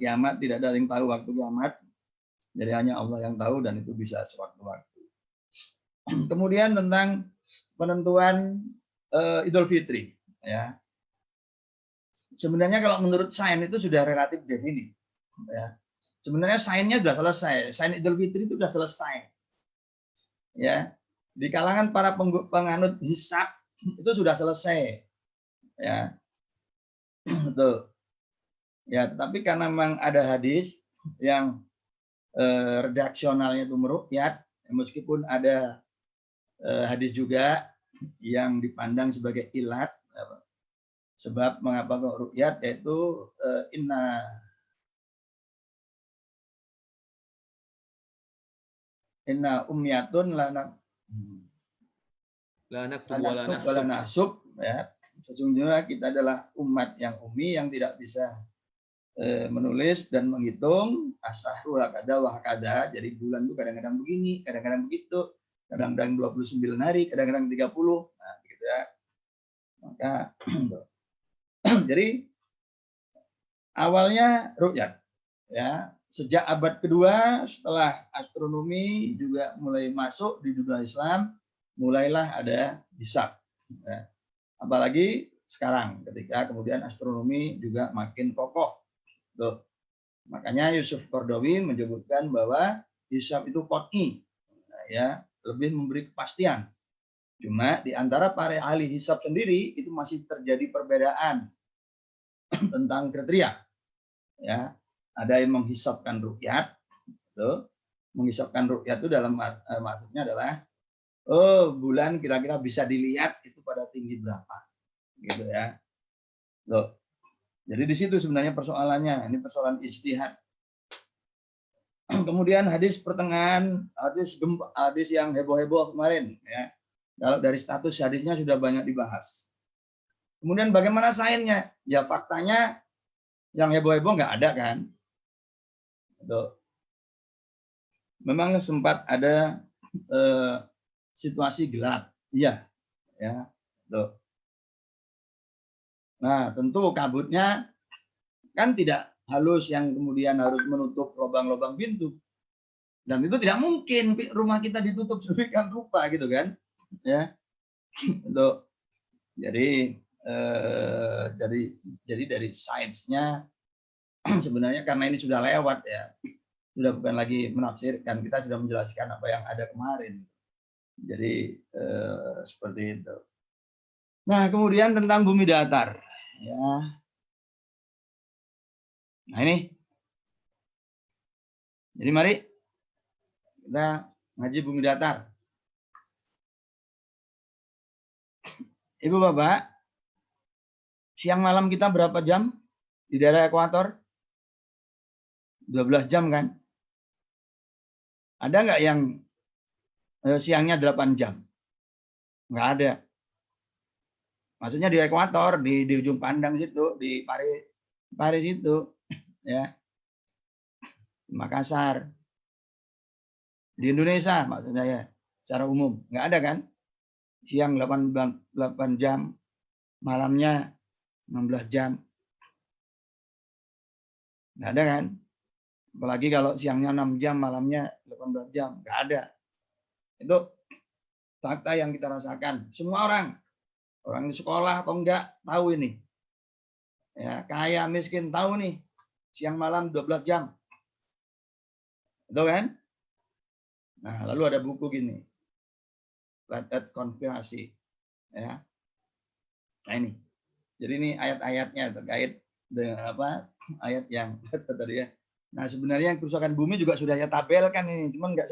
kiamat tidak ada yang tahu waktu kiamat. Jadi hanya Allah yang tahu dan itu bisa sewaktu-waktu. Kemudian tentang penentuan Idul Fitri. Ya. Sebenarnya kalau menurut sains itu sudah relatif defini. Ya. Sebenarnya sainsnya sudah selesai. Sains Idul Fitri itu sudah selesai. Ya, di kalangan para penganut hisab itu sudah selesai. Ya, betul. Ya, tapi karena memang ada hadis yang redaksionalnya itu meruqyat, meskipun ada hadis juga yang dipandang sebagai ilat, sebab mengapa kok ruqyat, yaitu inna umyatun la naktubu wa la nahsub, ya. sesungguhnya kita adalah umat yang ummi yang tidak bisa menulis dan menghitung asahru hakada wa hakada. Jadi bulan itu kadang-kadang begini, kadang-kadang begitu, kadang-kadang 29 hari, kadang-kadang 30. Nah, gitu ya. Maka jadi awalnya ru'yat ya. Sejak abad kedua setelah astronomi juga mulai masuk di dunia Islam, mulailah ada hisab. Ya. Apalagi sekarang ketika kemudian astronomi juga makin kokoh. Tuh. Makanya Yusuf Qaradawi menyebutkan bahwa hisab itu qat'i, ya, lebih memberi kepastian. Cuma di antara para ahli hisab sendiri itu masih terjadi perbedaan tentang kriteria. Ya, ada yang menghisabkan ruqyat, tuh. Menghisabkan ruqyat itu dalam maksudnya adalah bulan kira-kira bisa dilihat itu pada tinggi berapa. Gitu ya. Tuh. Jadi di situ sebenarnya persoalannya, ini persoalan ijtihad. Kemudian hadis pertengahan, hadis yang heboh-heboh kemarin, ya. Kalau dari status hadisnya sudah banyak dibahas. Kemudian bagaimana sainsnya? Ya faktanya yang heboh-heboh nggak ada kan. Tuh. Memang sempat ada situasi gelap, iya, ya. Tuh. Nah, tentu kabutnya kan tidak halus yang kemudian harus menutup lubang-lubang pintu. Dan itu tidak mungkin rumah kita ditutup sedemikian rupa gitu kan. Ya. Untuk jadi dari sainsnya sebenarnya karena ini sudah lewat ya. Sudah bukan lagi menafsirkan, kita sudah menjelaskan apa yang ada kemarin. Jadi seperti itu. Nah, kemudian tentang bumi datar. Ya. Nah ini. Jadi mari kita ngaji bumi datar. Ibu Bapak, siang malam kita berapa jam di daerah ekuator? 12 jam kan? Ada nggak yang siangnya 8 jam? Nggak ada. Maksudnya di ekuator, di ujung pandang situ, di Paris itu, ya. Makassar. Di Indonesia maksudnya ya, secara umum. Nggak ada kan? Siang 8 jam, malamnya 16 jam. Nggak ada kan? Apalagi kalau siangnya 6 jam, malamnya 18 jam. Nggak ada. Itu fakta yang kita rasakan. Semua orang di sekolah atau enggak, tahu ini. Ya, kaya, miskin, tahu nih. Siang malam 12 jam. Itu kan? Nah, lalu ada buku gini. Flat Earth Konspirasi. Ya. Nah ini. Jadi ini ayat-ayatnya terkait dengan apa? Ayat yang tadi ya. Nah, sebenarnya yang kerusakan bumi juga sudah saya tabelkan ini, cuman nggak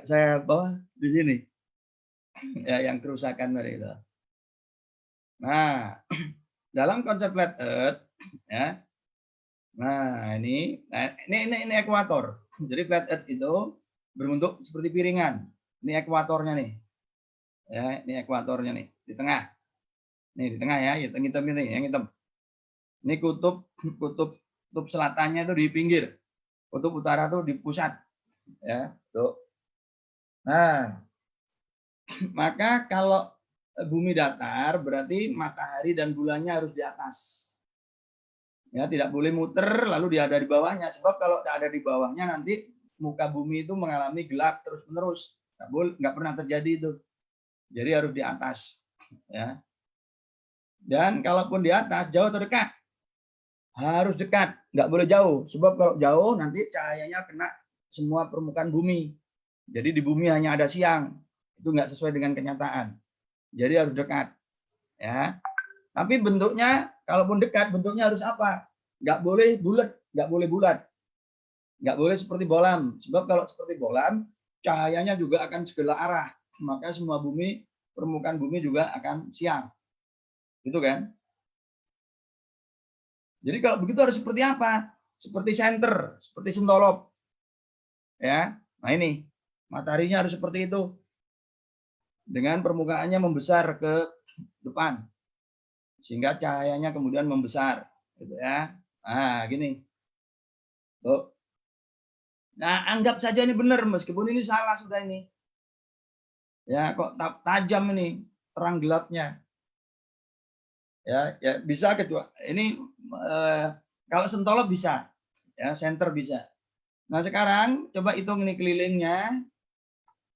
saya bawa di sini. Ya, yang kerusakan dari itu. Nah, dalam konsep flat earth ya. Nah, ini ekuator. Jadi flat earth itu berbentuk seperti piringan. Ini ekuatornya nih. Ya, ini ekuatornya nih, di tengah. Nih di tengah ya, hitam ini, yang hitam. Ini kutub selatannya itu di pinggir. Kutub utara tuh di pusat. Ya, tuh. Nah, maka kalau bumi datar berarti matahari dan bulannya harus di atas. Ya, tidak boleh muter lalu dia ada di bawahnya. Sebab kalau ada di bawahnya nanti muka bumi itu mengalami gelap terus-menerus. Nggak pernah terjadi itu. Jadi harus di atas. Ya. Dan kalaupun di atas, jauh atau dekat? Harus dekat, nggak boleh jauh. Sebab kalau jauh nanti cahayanya kena semua permukaan bumi. Jadi di bumi hanya ada siang. Itu nggak sesuai dengan kenyataan. Jadi harus dekat. Ya. Tapi bentuknya, kalaupun dekat, bentuknya harus apa? Nggak boleh bulat, nggak boleh bulat. Nggak boleh seperti bolam. Sebab kalau seperti bolam, cahayanya juga akan segala arah. Maka semua bumi, permukaan bumi juga akan siang. Gitu kan? Jadi kalau begitu harus seperti apa? Seperti senter, seperti sentolop. Ya. Nah ini, mataharinya harus seperti itu. Dengan permukaannya membesar ke depan. sehingga cahayanya kemudian membesar, gitu ya. Nah, gini. Tuh. Nah, anggap saja ini benar meskipun ini salah sudah ini. Ya, kok tajam ini terang gelapnya. Ya, ya bisa kedua. Ini kalau sentolop bisa, ya, senter bisa. Nah, sekarang coba hitung ini kelilingnya.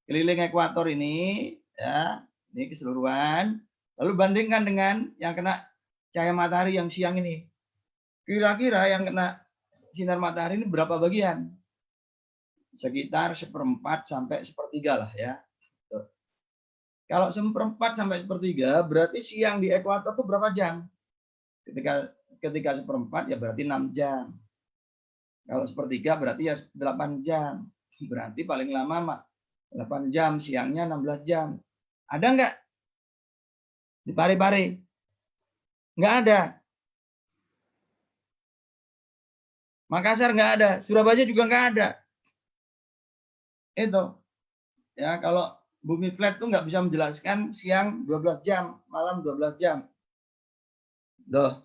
Keliling ekuator ini, ya, ini keseluruhan. Lalu bandingkan dengan yang kena cahaya matahari yang siang ini. Kira-kira yang kena sinar matahari ini berapa bagian? Sekitar 1/4 sampai 1/3 lah ya. Tuh. Kalau 1/4 sampai 1/3 berarti siang di ekuator itu berapa jam? Ketika 1/4 ya berarti 6 jam. Kalau 1/3 berarti ya 8 jam. Berarti paling lama 8 jam, siangnya 16 jam. Ada nggak di Pare-Pare? Nggak ada. Makassar nggak ada. Surabaya juga nggak ada. Itu. Ya, kalau bumi flat tuh nggak bisa menjelaskan siang 12 jam, malam 12 jam. Tuh.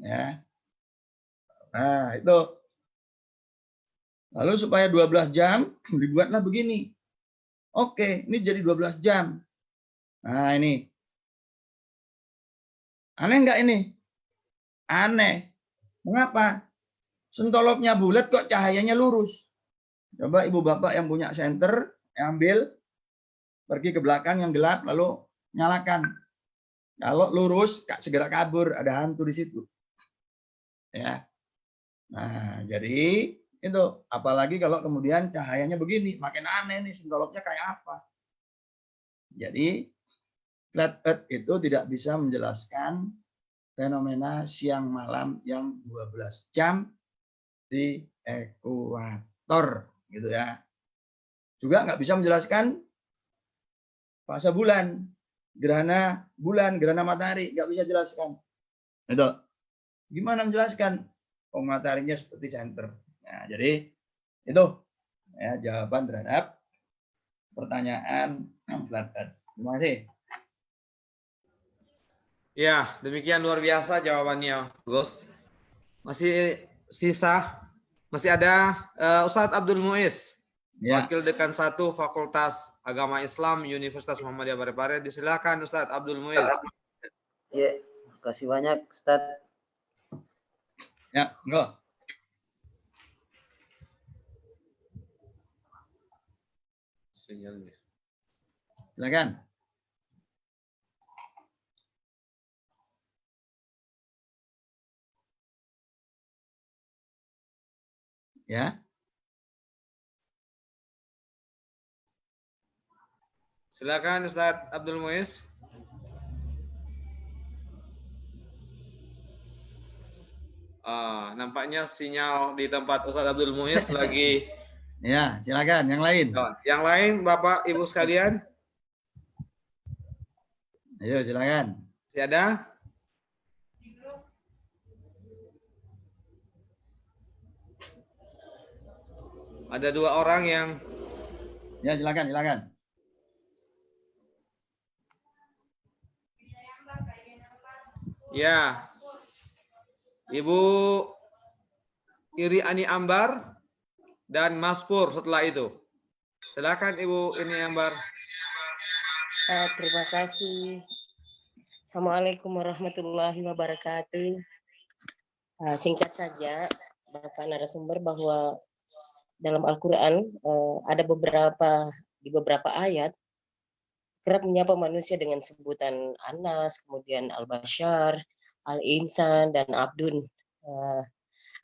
Ya. Nah, itu. Lalu supaya 12 jam dibuatlah begini. Oke, ini jadi 12 jam. Nah, ini. Aneh nggak ini? Aneh. Mengapa? Sentolopnya bulat kok cahayanya lurus. Coba ibu bapak yang punya senter, ambil, pergi ke belakang yang gelap, lalu nyalakan. Kalau lurus, segera kabur, ada hantu di situ. Ya. Nah, jadi itu. Apalagi kalau kemudian cahayanya begini, makin aneh nih, sentolopnya kayak apa. Jadi, flat earth itu tidak bisa menjelaskan fenomena siang malam yang 12 jam di ekuator, gitu ya. Juga nggak bisa menjelaskan fase bulan, gerhana bulan, gerhana matahari, nggak bisa jelaskan. Itu. Gimana menjelaskan? Oh, mataharinya seperti senter. Nah, jadi itu ya jawaban terhadap pertanyaan flat earth. Terima kasih. Ya, demikian luar biasa jawabannya, Gus. Masih ada Ustadz Abdul Muiz, Ya. Wakil Dekan 1 Fakultas Agama Islam Universitas Muhammadiyah Parepare. Disilakan Ustadz Abdul Muiz. Ya, terima kasih banyak Ustadz. Ya, enggak. Sinyalnya. Silakan. Ya. Silakan Ustadz Abdul Muiz. Nampaknya sinyal di tempat Ustadz Abdul Muiz lagi. Ya, silakan yang lain. Yang lain Bapak Ibu sekalian. Ayo silakan. Masih ada? Ada 2 orang yang. Ya, silakan, silakan. Ya. Ibu Iri Ani Ambar dan Mas Pur setelah itu. Silakan Ibu Iri Ambar. Terima kasih. Assalamualaikum warahmatullahi wabarakatuh. Singkat saja, Bapak narasumber, bahwa dalam Al-Quran ada di beberapa ayat kerap menyapa manusia dengan sebutan Anas, kemudian Al-Bashar, Al-Insan, dan Abdun.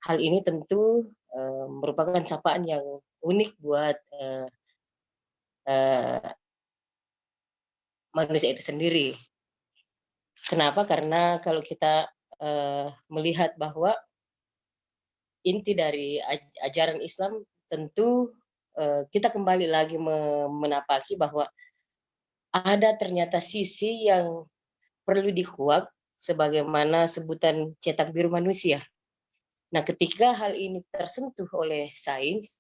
Hal ini tentu merupakan sapaan yang unik buat manusia itu sendiri. Kenapa? Karena kalau kita melihat bahwa inti dari ajaran Islam, tentu kita kembali lagi menapaki bahwa ada ternyata sisi yang perlu dikuak sebagaimana sebutan cetak biru manusia. Nah, ketika hal ini tersentuh oleh sains,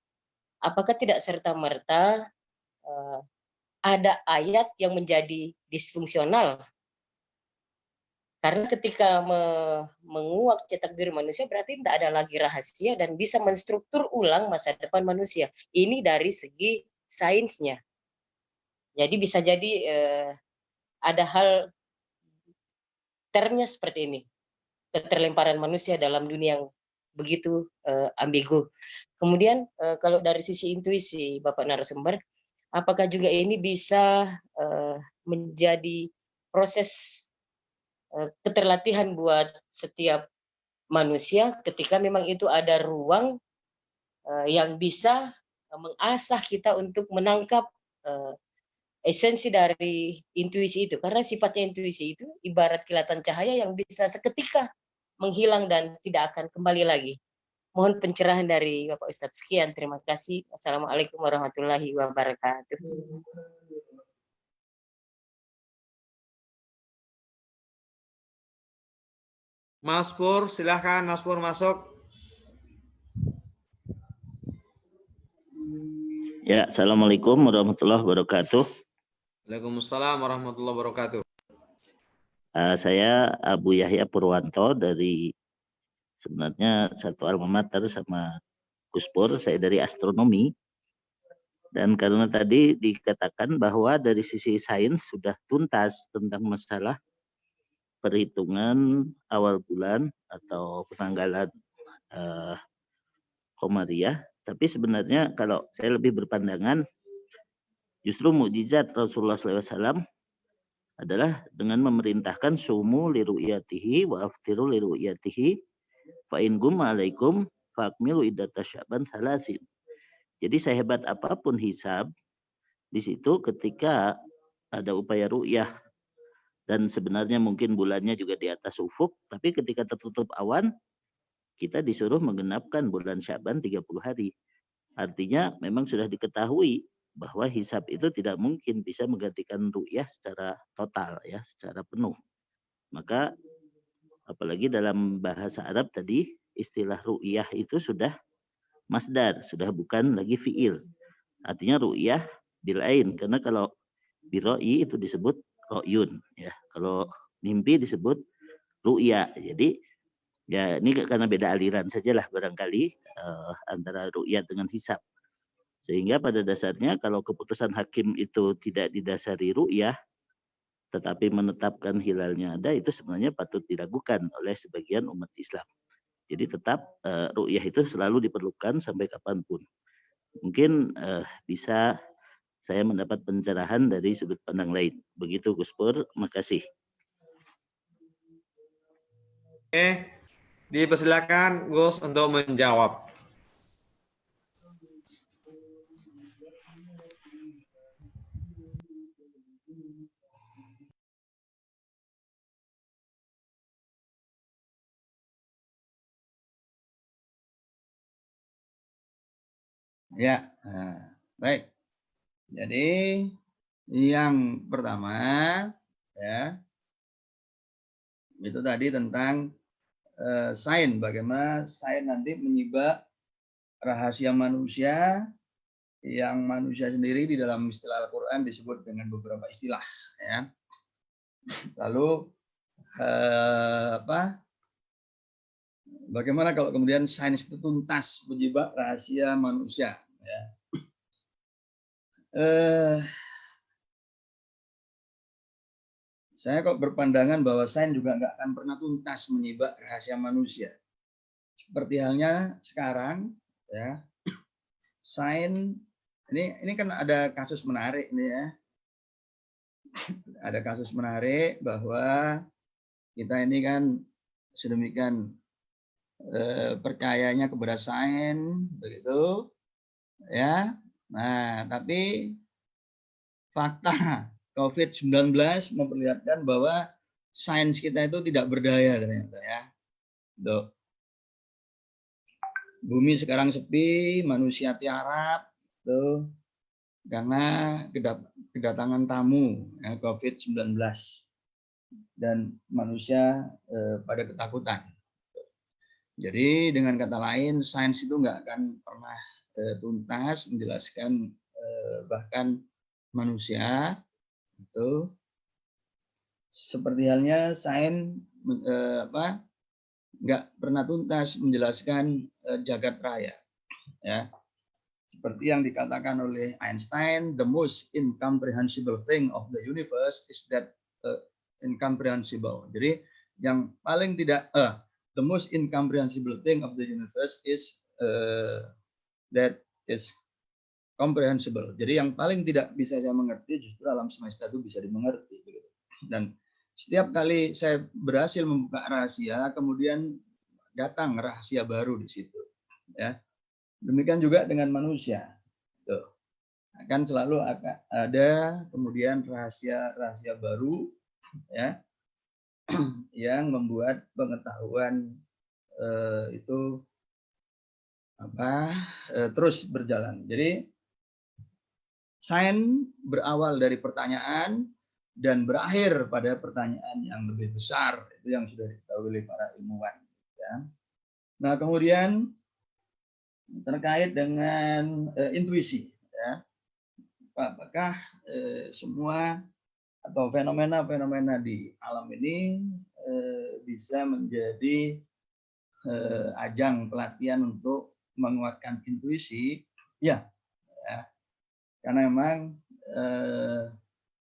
apakah tidak serta-merta ada ayat yang menjadi disfungsional Karena ketika menguak cetak biru manusia berarti tidak ada lagi rahasia dan bisa menstruktur ulang masa depan manusia. Ini dari segi sainsnya. Jadi bisa jadi ada hal termnya seperti ini. Keterlemparan manusia dalam dunia yang begitu ambigu. Kemudian kalau dari sisi intuisi Bapak narasumber, apakah juga ini bisa menjadi proses keterlatihan buat setiap manusia ketika memang itu ada ruang yang bisa mengasah kita untuk menangkap esensi dari intuisi itu, karena sifatnya intuisi itu ibarat kilatan cahaya yang bisa seketika menghilang dan tidak akan kembali lagi. Mohon pencerahan dari Bapak Ustadz. Sekian, terima kasih. Assalamualaikum warahmatullahi wabarakatuh. Mas Pur, silahkan Mas Pur masuk. Ya, Assalamualaikum warahmatullahi wabarakatuh. Waalaikumsalam warahmatullahi wabarakatuh. Saya Abu Yahya Purwanto dari sebenarnya satu alma mater sama Gus Pur, saya dari astronomi. Dan karena tadi dikatakan bahwa dari sisi sains sudah tuntas tentang masalah perhitungan awal bulan atau penanggalan Komariah, tapi sebenarnya kalau saya lebih berpandangan justru mukjizat Rasulullah SAW adalah dengan memerintahkan sumu liru'yatihi wa aftiru liru'yatihi fa in gumma alaikum fa'akmilu iddata sya'ban salasin. Jadi sehebat apapun hisab di situ ketika ada upaya ru'yah dan sebenarnya mungkin bulannya juga di atas ufuk, tapi ketika tertutup awan kita disuruh menggenapkan bulan Sya'ban 30 hari. Artinya memang sudah diketahui bahwa hisab itu tidak mungkin bisa menggantikan ru'yah secara total, ya, secara penuh. Maka apalagi dalam bahasa Arab tadi istilah ru'yah itu sudah masdar, sudah bukan lagi fi'il. Artinya ru'yah bil ain, karena kalau biroi itu disebut ro'yun, ya. Kalau mimpi disebut ru'ya. Jadi ya ini karena beda aliran sajalah barangkali antara ru'yat dengan hisab. Sehingga pada dasarnya kalau keputusan hakim itu tidak didasari ru'yah, tetapi menetapkan hilalnya ada, itu sebenarnya patut diragukan oleh sebagian umat Islam. Jadi tetap ru'yah itu selalu diperlukan sampai kapanpun. Mungkin bisa saya mendapat pencerahan dari sudut pandang lain. Begitu Gus Pur, makasih. Oke, dipersilakan Gus untuk menjawab. Ya, baik. Jadi yang pertama ya itu tadi tentang sains, bagaimana sains nanti menyibak rahasia manusia yang manusia sendiri di dalam istilah Al-Quran disebut dengan beberapa istilah, ya. Lalu bagaimana kalau kemudian sains itu tuntas menyibak rahasia manusia, ya. Saya kok berpandangan bahwa sains juga nggak akan pernah tuntas menyibak rahasia manusia. Seperti halnya sekarang, ya, sains ini kan ada kasus menarik nih, ya. Ada kasus menarik bahwa kita ini kan sedemikian percayanya kepada sains, begitu, ya. Nah, tapi fakta COVID-19 memperlihatkan bahwa sains kita itu tidak berdaya ternyata, ya. Tuh. Bumi sekarang sepi, manusia tiarap, tuh, karena kedatangan tamu, ya, COVID-19 dan manusia pada ketakutan. Jadi dengan kata lain, sains itu nggak akan pernah tuntas menjelaskan bahkan manusia itu seperti halnya sains nggak pernah tuntas menjelaskan jagat raya. Ya, seperti yang dikatakan oleh Einstein, the most incomprehensible thing of the universe is that incomprehensible. Jadi yang paling tidak the most incomprehensible thing of the universe is that is comprehensible. Jadi yang paling tidak bisa saya mengerti justru alam semesta itu bisa dimengerti. Dan setiap kali saya berhasil membuka rahasia, kemudian datang rahasia baru di situ. Ya, demikian juga dengan manusia. Tuh. Akan selalu ada kemudian rahasia-rahasia baru, ya, yang membuat pengetahuan itu terus berjalan. Jadi sains berawal dari pertanyaan dan berakhir pada pertanyaan yang lebih besar, itu yang sudah diketahui oleh para ilmuwan. Ya. Nah, kemudian terkait dengan intuisi, ya, apakah semua atau fenomena-fenomena di alam ini bisa menjadi ajang pelatihan untuk menguatkan intuisi? Ya, karena memang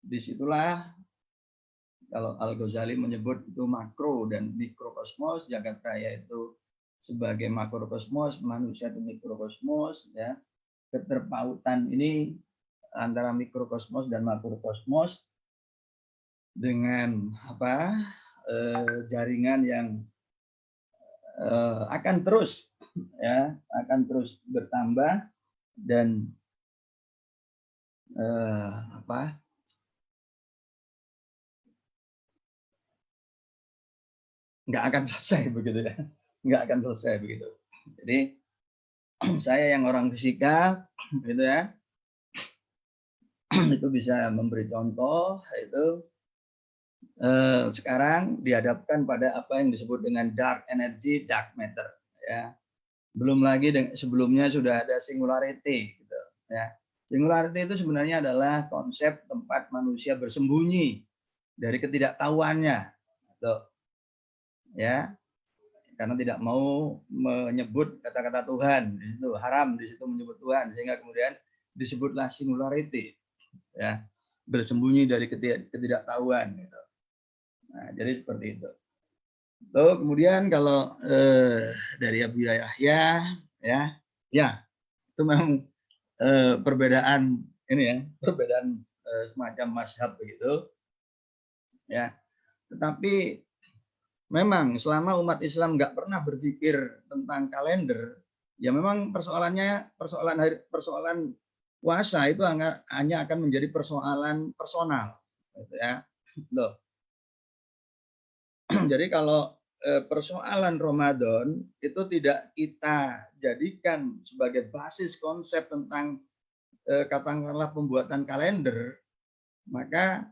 disitulah kalau Al-Ghazali menyebut itu makro dan mikrokosmos, jagat raya itu sebagai makrokosmos, manusia itu mikrokosmos, ya. Keterpautan ini antara mikrokosmos dan makrokosmos dengan jaringan yang akan terus bertambah dan nggak akan selesai begitu, ya, nggak akan selesai begitu. Jadi saya yang orang fisika gitu, ya, itu bisa memberi contoh. Itu sekarang dihadapkan pada apa yang disebut dengan dark energy, dark matter, ya. Belum lagi sebelumnya sudah ada singularity gitu, ya. Singularity itu sebenarnya adalah konsep tempat manusia bersembunyi dari ketidaktahuannya, gitu. Ya, karena tidak mau menyebut kata-kata Tuhan, itu haram di situ menyebut Tuhan, sehingga kemudian disebutlah singularity, ya, bersembunyi dari ketidaktahuan, gitu. Nah, jadi seperti itu. Lalu kemudian kalau dari Abu Yahya, ya itu memang perbedaan ini, ya, perbedaan semacam mazhab begitu, ya. Tetapi memang selama umat Islam nggak pernah berpikir tentang kalender, ya memang persoalan puasa itu hanya akan menjadi persoalan personal, gitu, ya. Loh. Jadi kalau persoalan Ramadan itu tidak kita jadikan sebagai basis konsep tentang katakanlah pembuatan kalender, maka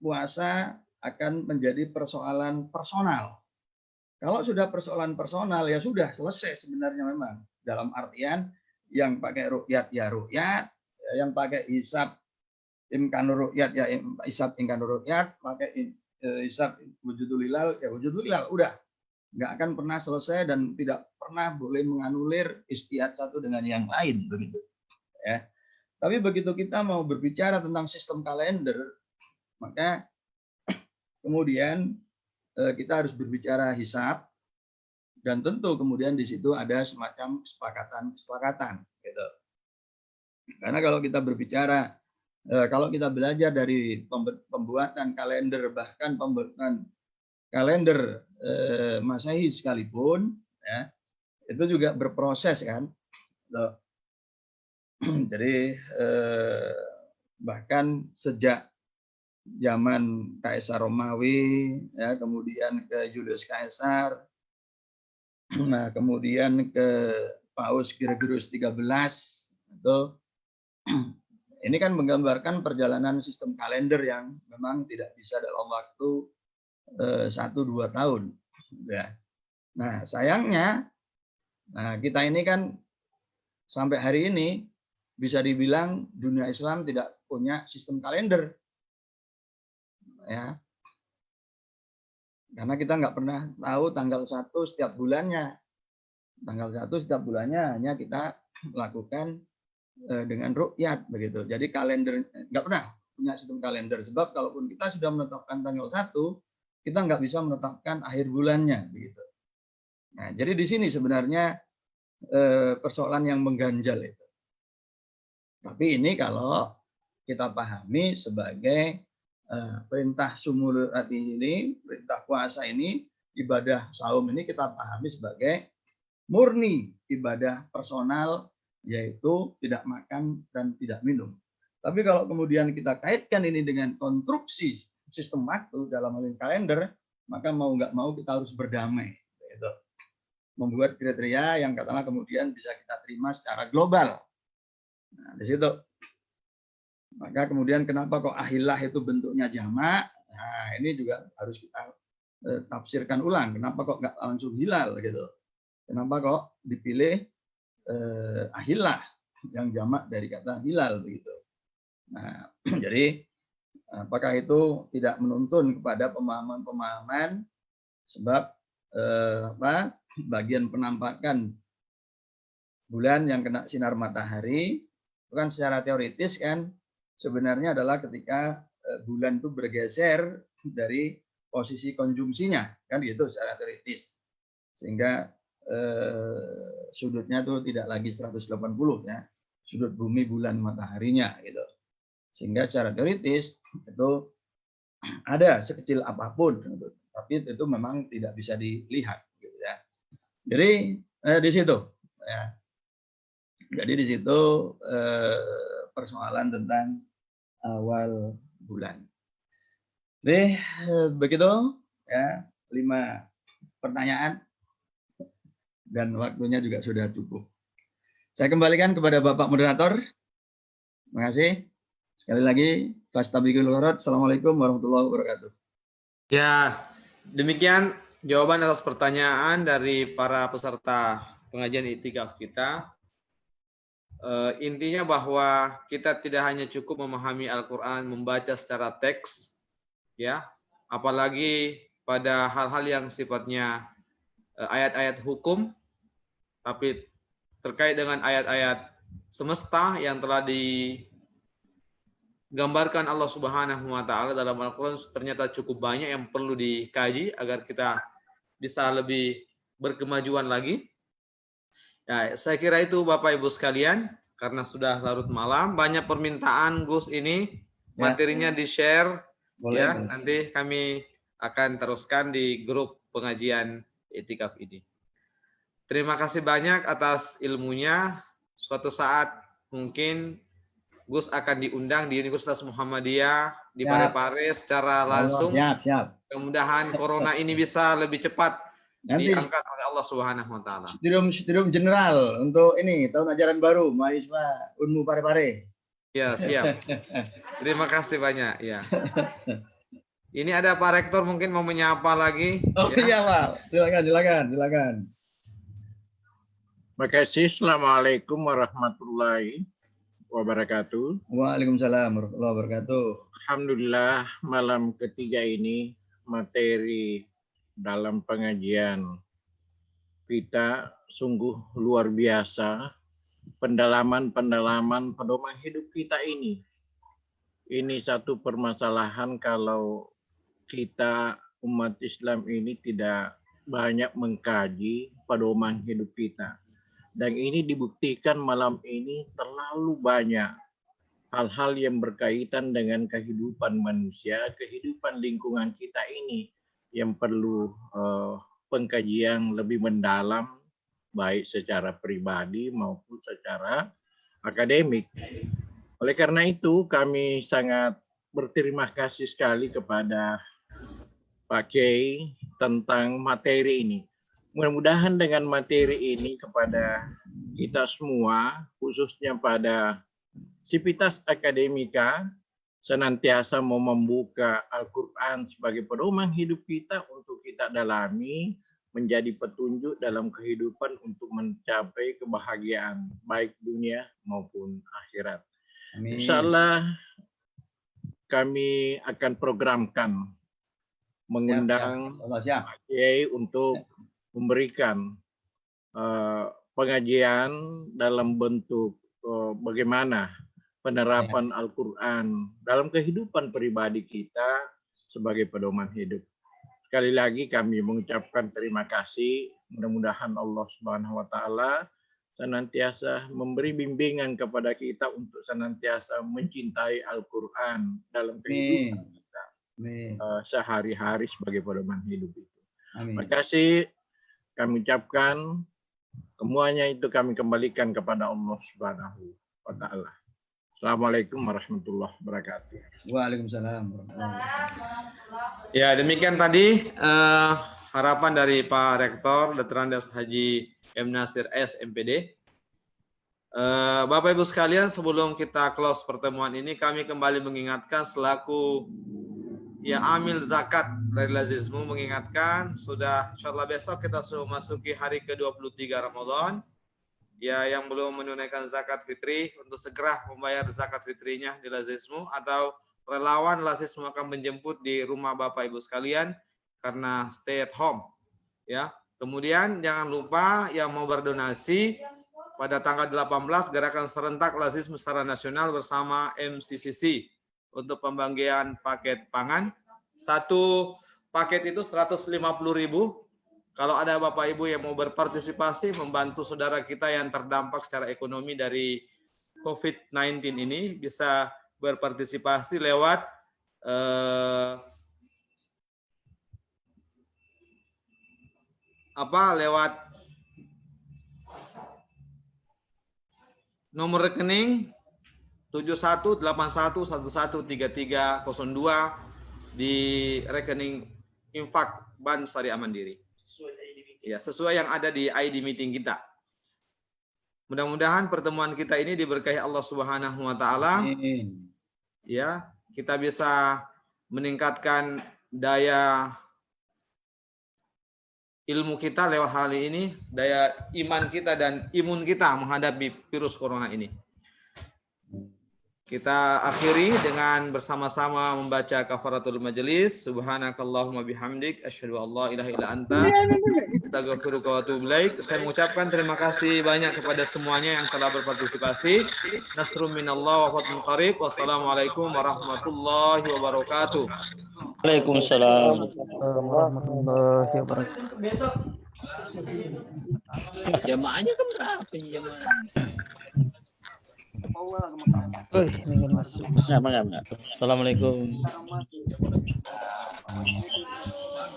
puasa akan menjadi persoalan personal. Kalau sudah persoalan personal, ya sudah selesai sebenarnya memang. Dalam artian yang pakai ruqyat ya ruqyat, yang pakai hisab imkanur ruqyat ya hisab imkanur ruqyat, pakai hisab wujudul hilal ya wujudul hilal, udah. Nggak akan pernah selesai dan tidak pernah boleh menganulir istihad satu dengan yang lain begitu. Ya. Tapi begitu kita mau berbicara tentang sistem kalender, maka kemudian kita harus berbicara hisab, dan tentu kemudian di situ ada semacam kesepakatan, gitu. Karena kalau kita berbicara, kalau kita belajar dari pembuatan kalender, bahkan pembuatan kalender Masehi sekalipun, ya, itu juga berproses, kan. Jadi bahkan sejak zaman Kaisar Romawi, ya, kemudian ke Julius Caesar, nah kemudian ke Paus Gregorius 13, itu ini kan menggambarkan perjalanan sistem kalender yang memang tidak bisa dalam waktu 1-2 tahun. Ya. Nah sayangnya, nah kita ini kan sampai hari ini bisa dibilang dunia Islam tidak punya sistem kalender. Ya. Karena kita nggak pernah tahu tanggal 1 setiap bulannya. Tanggal 1 setiap bulannya hanya kita lakukan dengan ru'yat begitu. Jadi kalender nggak pernah punya sistem kalender. Sebab kalaupun kita sudah menetapkan tanggal 1, kita nggak bisa menetapkan akhir bulannya begitu. Nah, jadi di sini sebenarnya persoalan yang mengganjal itu. Tapi ini kalau kita pahami sebagai perintah sumul ini, perintah puasa ini, ibadah saum ini kita pahami sebagai murni ibadah personal, yaitu tidak makan dan tidak minum. Tapi kalau kemudian kita kaitkan ini dengan konstruksi sistem waktu dalam hal ini kalender, maka mau nggak mau kita harus berdamai. Gitu. Membuat kriteria yang katakanlah kemudian bisa kita terima secara global. Nah, di situ. Maka kemudian kenapa kok ahillah itu bentuknya jamak? Nah, ini juga harus kita tafsirkan ulang. Kenapa kok nggak langsung hilal gitu? Kenapa kok dipilih ahillah yang jamak dari kata hilal begitu? Nah, jadi apakah itu tidak menuntun kepada pemahaman-pemahaman sebab bagian penampakan bulan yang kena sinar matahari itu kan secara teoritis kan sebenarnya adalah ketika bulan itu bergeser dari posisi konjungsinya kan gitu secara teoritis sehingga sudutnya itu tidak lagi 180 ya sudut bumi bulan mataharinya gitu sehingga secara teoritis itu ada sekecil apapun gitu. Tapi itu memang tidak bisa dilihat gitu ya. Jadi di situ ya. Jadi di situ persoalan tentang awal bulan. Jadi begitu ya 5 pertanyaan dan waktunya juga sudah cukup. Saya kembalikan kepada Bapak Moderator. Terima kasih. Sekali lagi, fastabiqul khairat. Assalamualaikum warahmatullahi wabarakatuh. Ya, demikian jawaban atas pertanyaan dari para peserta pengajian I'tikaf kita. Intinya bahwa kita tidak hanya cukup memahami Al-Quran, membaca secara teks, ya, apalagi pada hal-hal yang sifatnya ayat-ayat hukum, tapi terkait dengan ayat-ayat semesta yang telah digambarkan Allah Subhanahu wa taala dalam Al-Qur'an ternyata cukup banyak yang perlu dikaji agar kita bisa lebih berkemajuan lagi. Ya, saya kira itu Bapak Ibu sekalian, karena sudah larut malam, banyak permintaan Gus ini materinya di-share ya. Boleh. Nanti kami akan teruskan di grup pengajian I'tikaf ini. Terima kasih banyak atas ilmunya. Suatu saat mungkin Gus akan diundang di Universitas Muhammadiyah di Parepare secara langsung. Siap. Mudah-mudahan corona ini bisa lebih cepat Nanti diangkat oleh Allah Subhanahu wa taala. Studium general untuk ini tahun ajaran baru mahasiswa Unmu Parepare. Ya, siap. Terima kasih banyak ya. Ini ada Pak Rektor mungkin mau menyapa lagi. Oh ya. Iya, Pak. Silakan. Terima kasih. Assalamualaikum warahmatullahi wabarakatuh. Waalaikumsalam warahmatullahi wabarakatuh. Alhamdulillah malam ketiga ini materi dalam pengajian kita sungguh luar biasa. Pendalaman pedoman hidup kita ini. Ini satu permasalahan kalau kita umat Islam ini tidak banyak mengkaji pedoman hidup kita. Dan ini dibuktikan malam ini terlalu banyak hal-hal yang berkaitan dengan kehidupan manusia, kehidupan lingkungan kita ini yang perlu pengkajian lebih mendalam, baik secara pribadi maupun secara akademik. Oleh karena itu, kami sangat berterima kasih sekali kepada Pak Kiai tentang materi ini. Mudah-mudahan dengan materi ini kepada kita semua, khususnya pada Sivitas Akademika, senantiasa mau membuka Al-Quran sebagai pedoman hidup kita untuk kita dalami, menjadi petunjuk dalam kehidupan untuk mencapai kebahagiaan, baik dunia maupun akhirat. Insya Allah kami akan programkan mengundang Siap. Kiai untuk memberikan pengajian dalam bentuk bagaimana penerapan Al-Quran dalam kehidupan pribadi kita sebagai pedoman hidup. Sekali lagi kami mengucapkan terima kasih. Mudah-mudahan Allah Subhanahu wa taala senantiasa memberi bimbingan kepada kita untuk senantiasa mencintai Al-Quran dalam kehidupan kita sehari-hari sebagai pedoman hidup itu. Terima kasih kami ucapkan, semuanya itu kami kembalikan kepada Allah Subhanahu wa taala. Assalamualaikum warahmatullahi wabarakatuh. Waalaikumsalam. Ya, demikian tadi harapan dari Pak Rektor Dr. Andes Haji M. Nasir S. MPD. Bapak Ibu sekalian, sebelum kita close pertemuan ini, kami kembali mengingatkan selaku ya amil zakat dari Lazismu, mengingatkan sudah insyaallah besok kita sudah masuki hari ke-23 Ramadan. Ya, yang belum menunaikan zakat fitri untuk segera membayar zakat fitrinya di Lazismu, atau relawan Lazismu akan menjemput di rumah Bapak Ibu sekalian karena stay at home. Ya. Kemudian jangan lupa yang mau berdonasi pada tanggal 18 gerakan serentak Lazismu secara nasional bersama MCCC untuk pembagian paket pangan. Satu paket itu 150.000. Kalau ada Bapak Ibu yang mau berpartisipasi membantu saudara kita yang terdampak secara ekonomi dari COVID-19 ini, bisa berpartisipasi lewat lewat nomor rekening 7181113302 di rekening infak Bank Syariah Mandiri. Ya, sesuai yang ada di ID meeting kita. Mudah-mudahan pertemuan kita ini diberkahi Allah Subhanahu wa taala. Ya, kita bisa meningkatkan daya ilmu kita lewat hal ini, daya iman kita dan imun kita menghadapi virus corona ini. Kita akhiri dengan bersama-sama membaca kafaratul majelis. Subhanakallahumma bihamdik asyhadu an la ilaha illa anta astaghfiruka wa atubu ilaik. Saya mengucapkan terima kasih banyak kepada semuanya yang telah berpartisipasi. Nasrun minallah wa fathun qarib. Wassalamualaikum warahmatullahi wabarakatuh. Waalaikumsalam. warahmatullahi wabarakatuh. Besok jamaahnya kan berapa jamaah? Ingin masuk. Enggak. Assalamualaikum.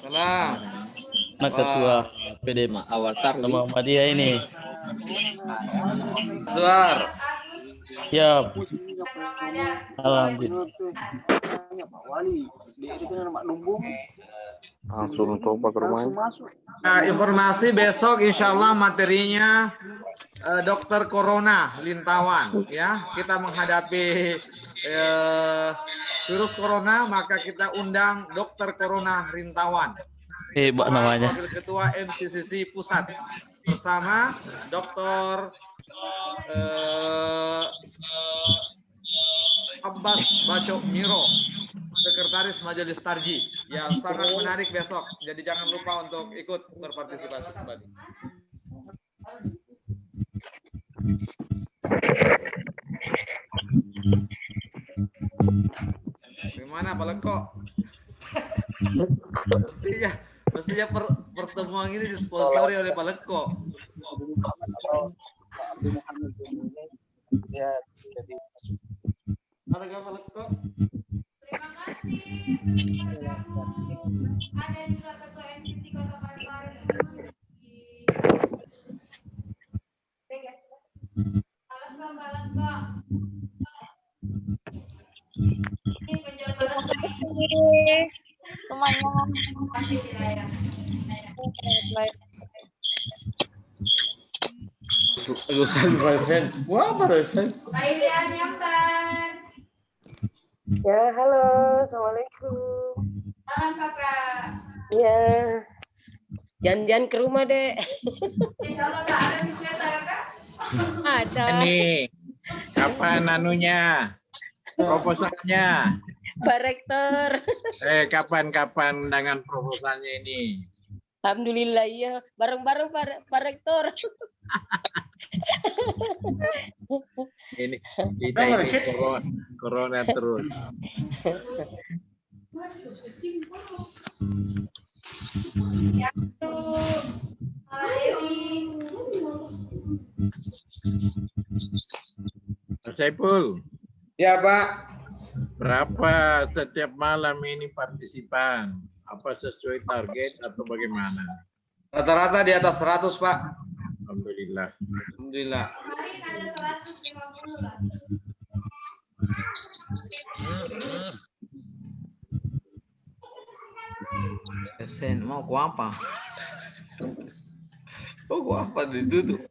Salam. Anak ketua PD Awal tarwih. sama Muhammadiyah ini. Suar. Siap. Alhamdulillah. Langsung coba ke rumah. Nah, informasi besok insya Allah materinya dokter corona Lintawan, ya. Kita menghadapi virus corona, maka kita undang dokter corona Lintawan. Hebat namanya. Wakil Ketua MCCC Pusat bersama Dr. Abbas Bacok Miro, Sekretaris Majelis Tarji, yang sangat menarik besok. Jadi jangan lupa untuk ikut berpartisipasi kembali. Gimana Pak Leko? Mestinya pertemuan ini disponsori oleh Pak Leko. Ada nggak Pak Leko? Terima kasih. Ada juga ketua MCC Kota Parepare. Semuanya. Lulusan Presiden. Wah, Presiden. Baiklah, nyamper. Ya, halo, assalamualaikum. Salam kakak. Ya, jangan ke rumah deh. Insya Allah tak ada wisata kakak. Ada. Ini kapan anunya? Proposalnya? Pak Rektor. Kapan-kapan undangan proposalnya ini? Alhamdulillah iya, bareng-bareng Pak Rektor. Ini kita ini corona terus. Mas Saiful. Ya Pak. Berapa setiap malam ini partisipan? Apa sesuai target atau bagaimana? Rata-rata di atas 100 Pak. Alhamdulillah. Alhamdulillah. Kemarin ada 150 lah. Sen, mau ku apa? Mau ku apa ditutup?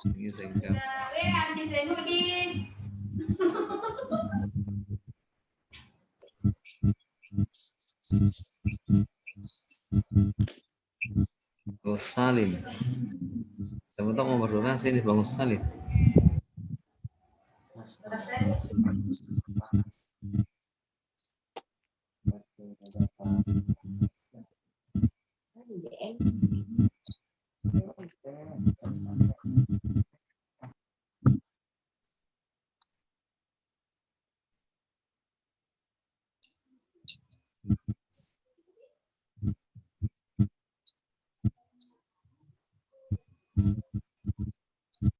Andi Zainuddin. Gus Salim. Saya mau ngomong sini Bang Gus Salim.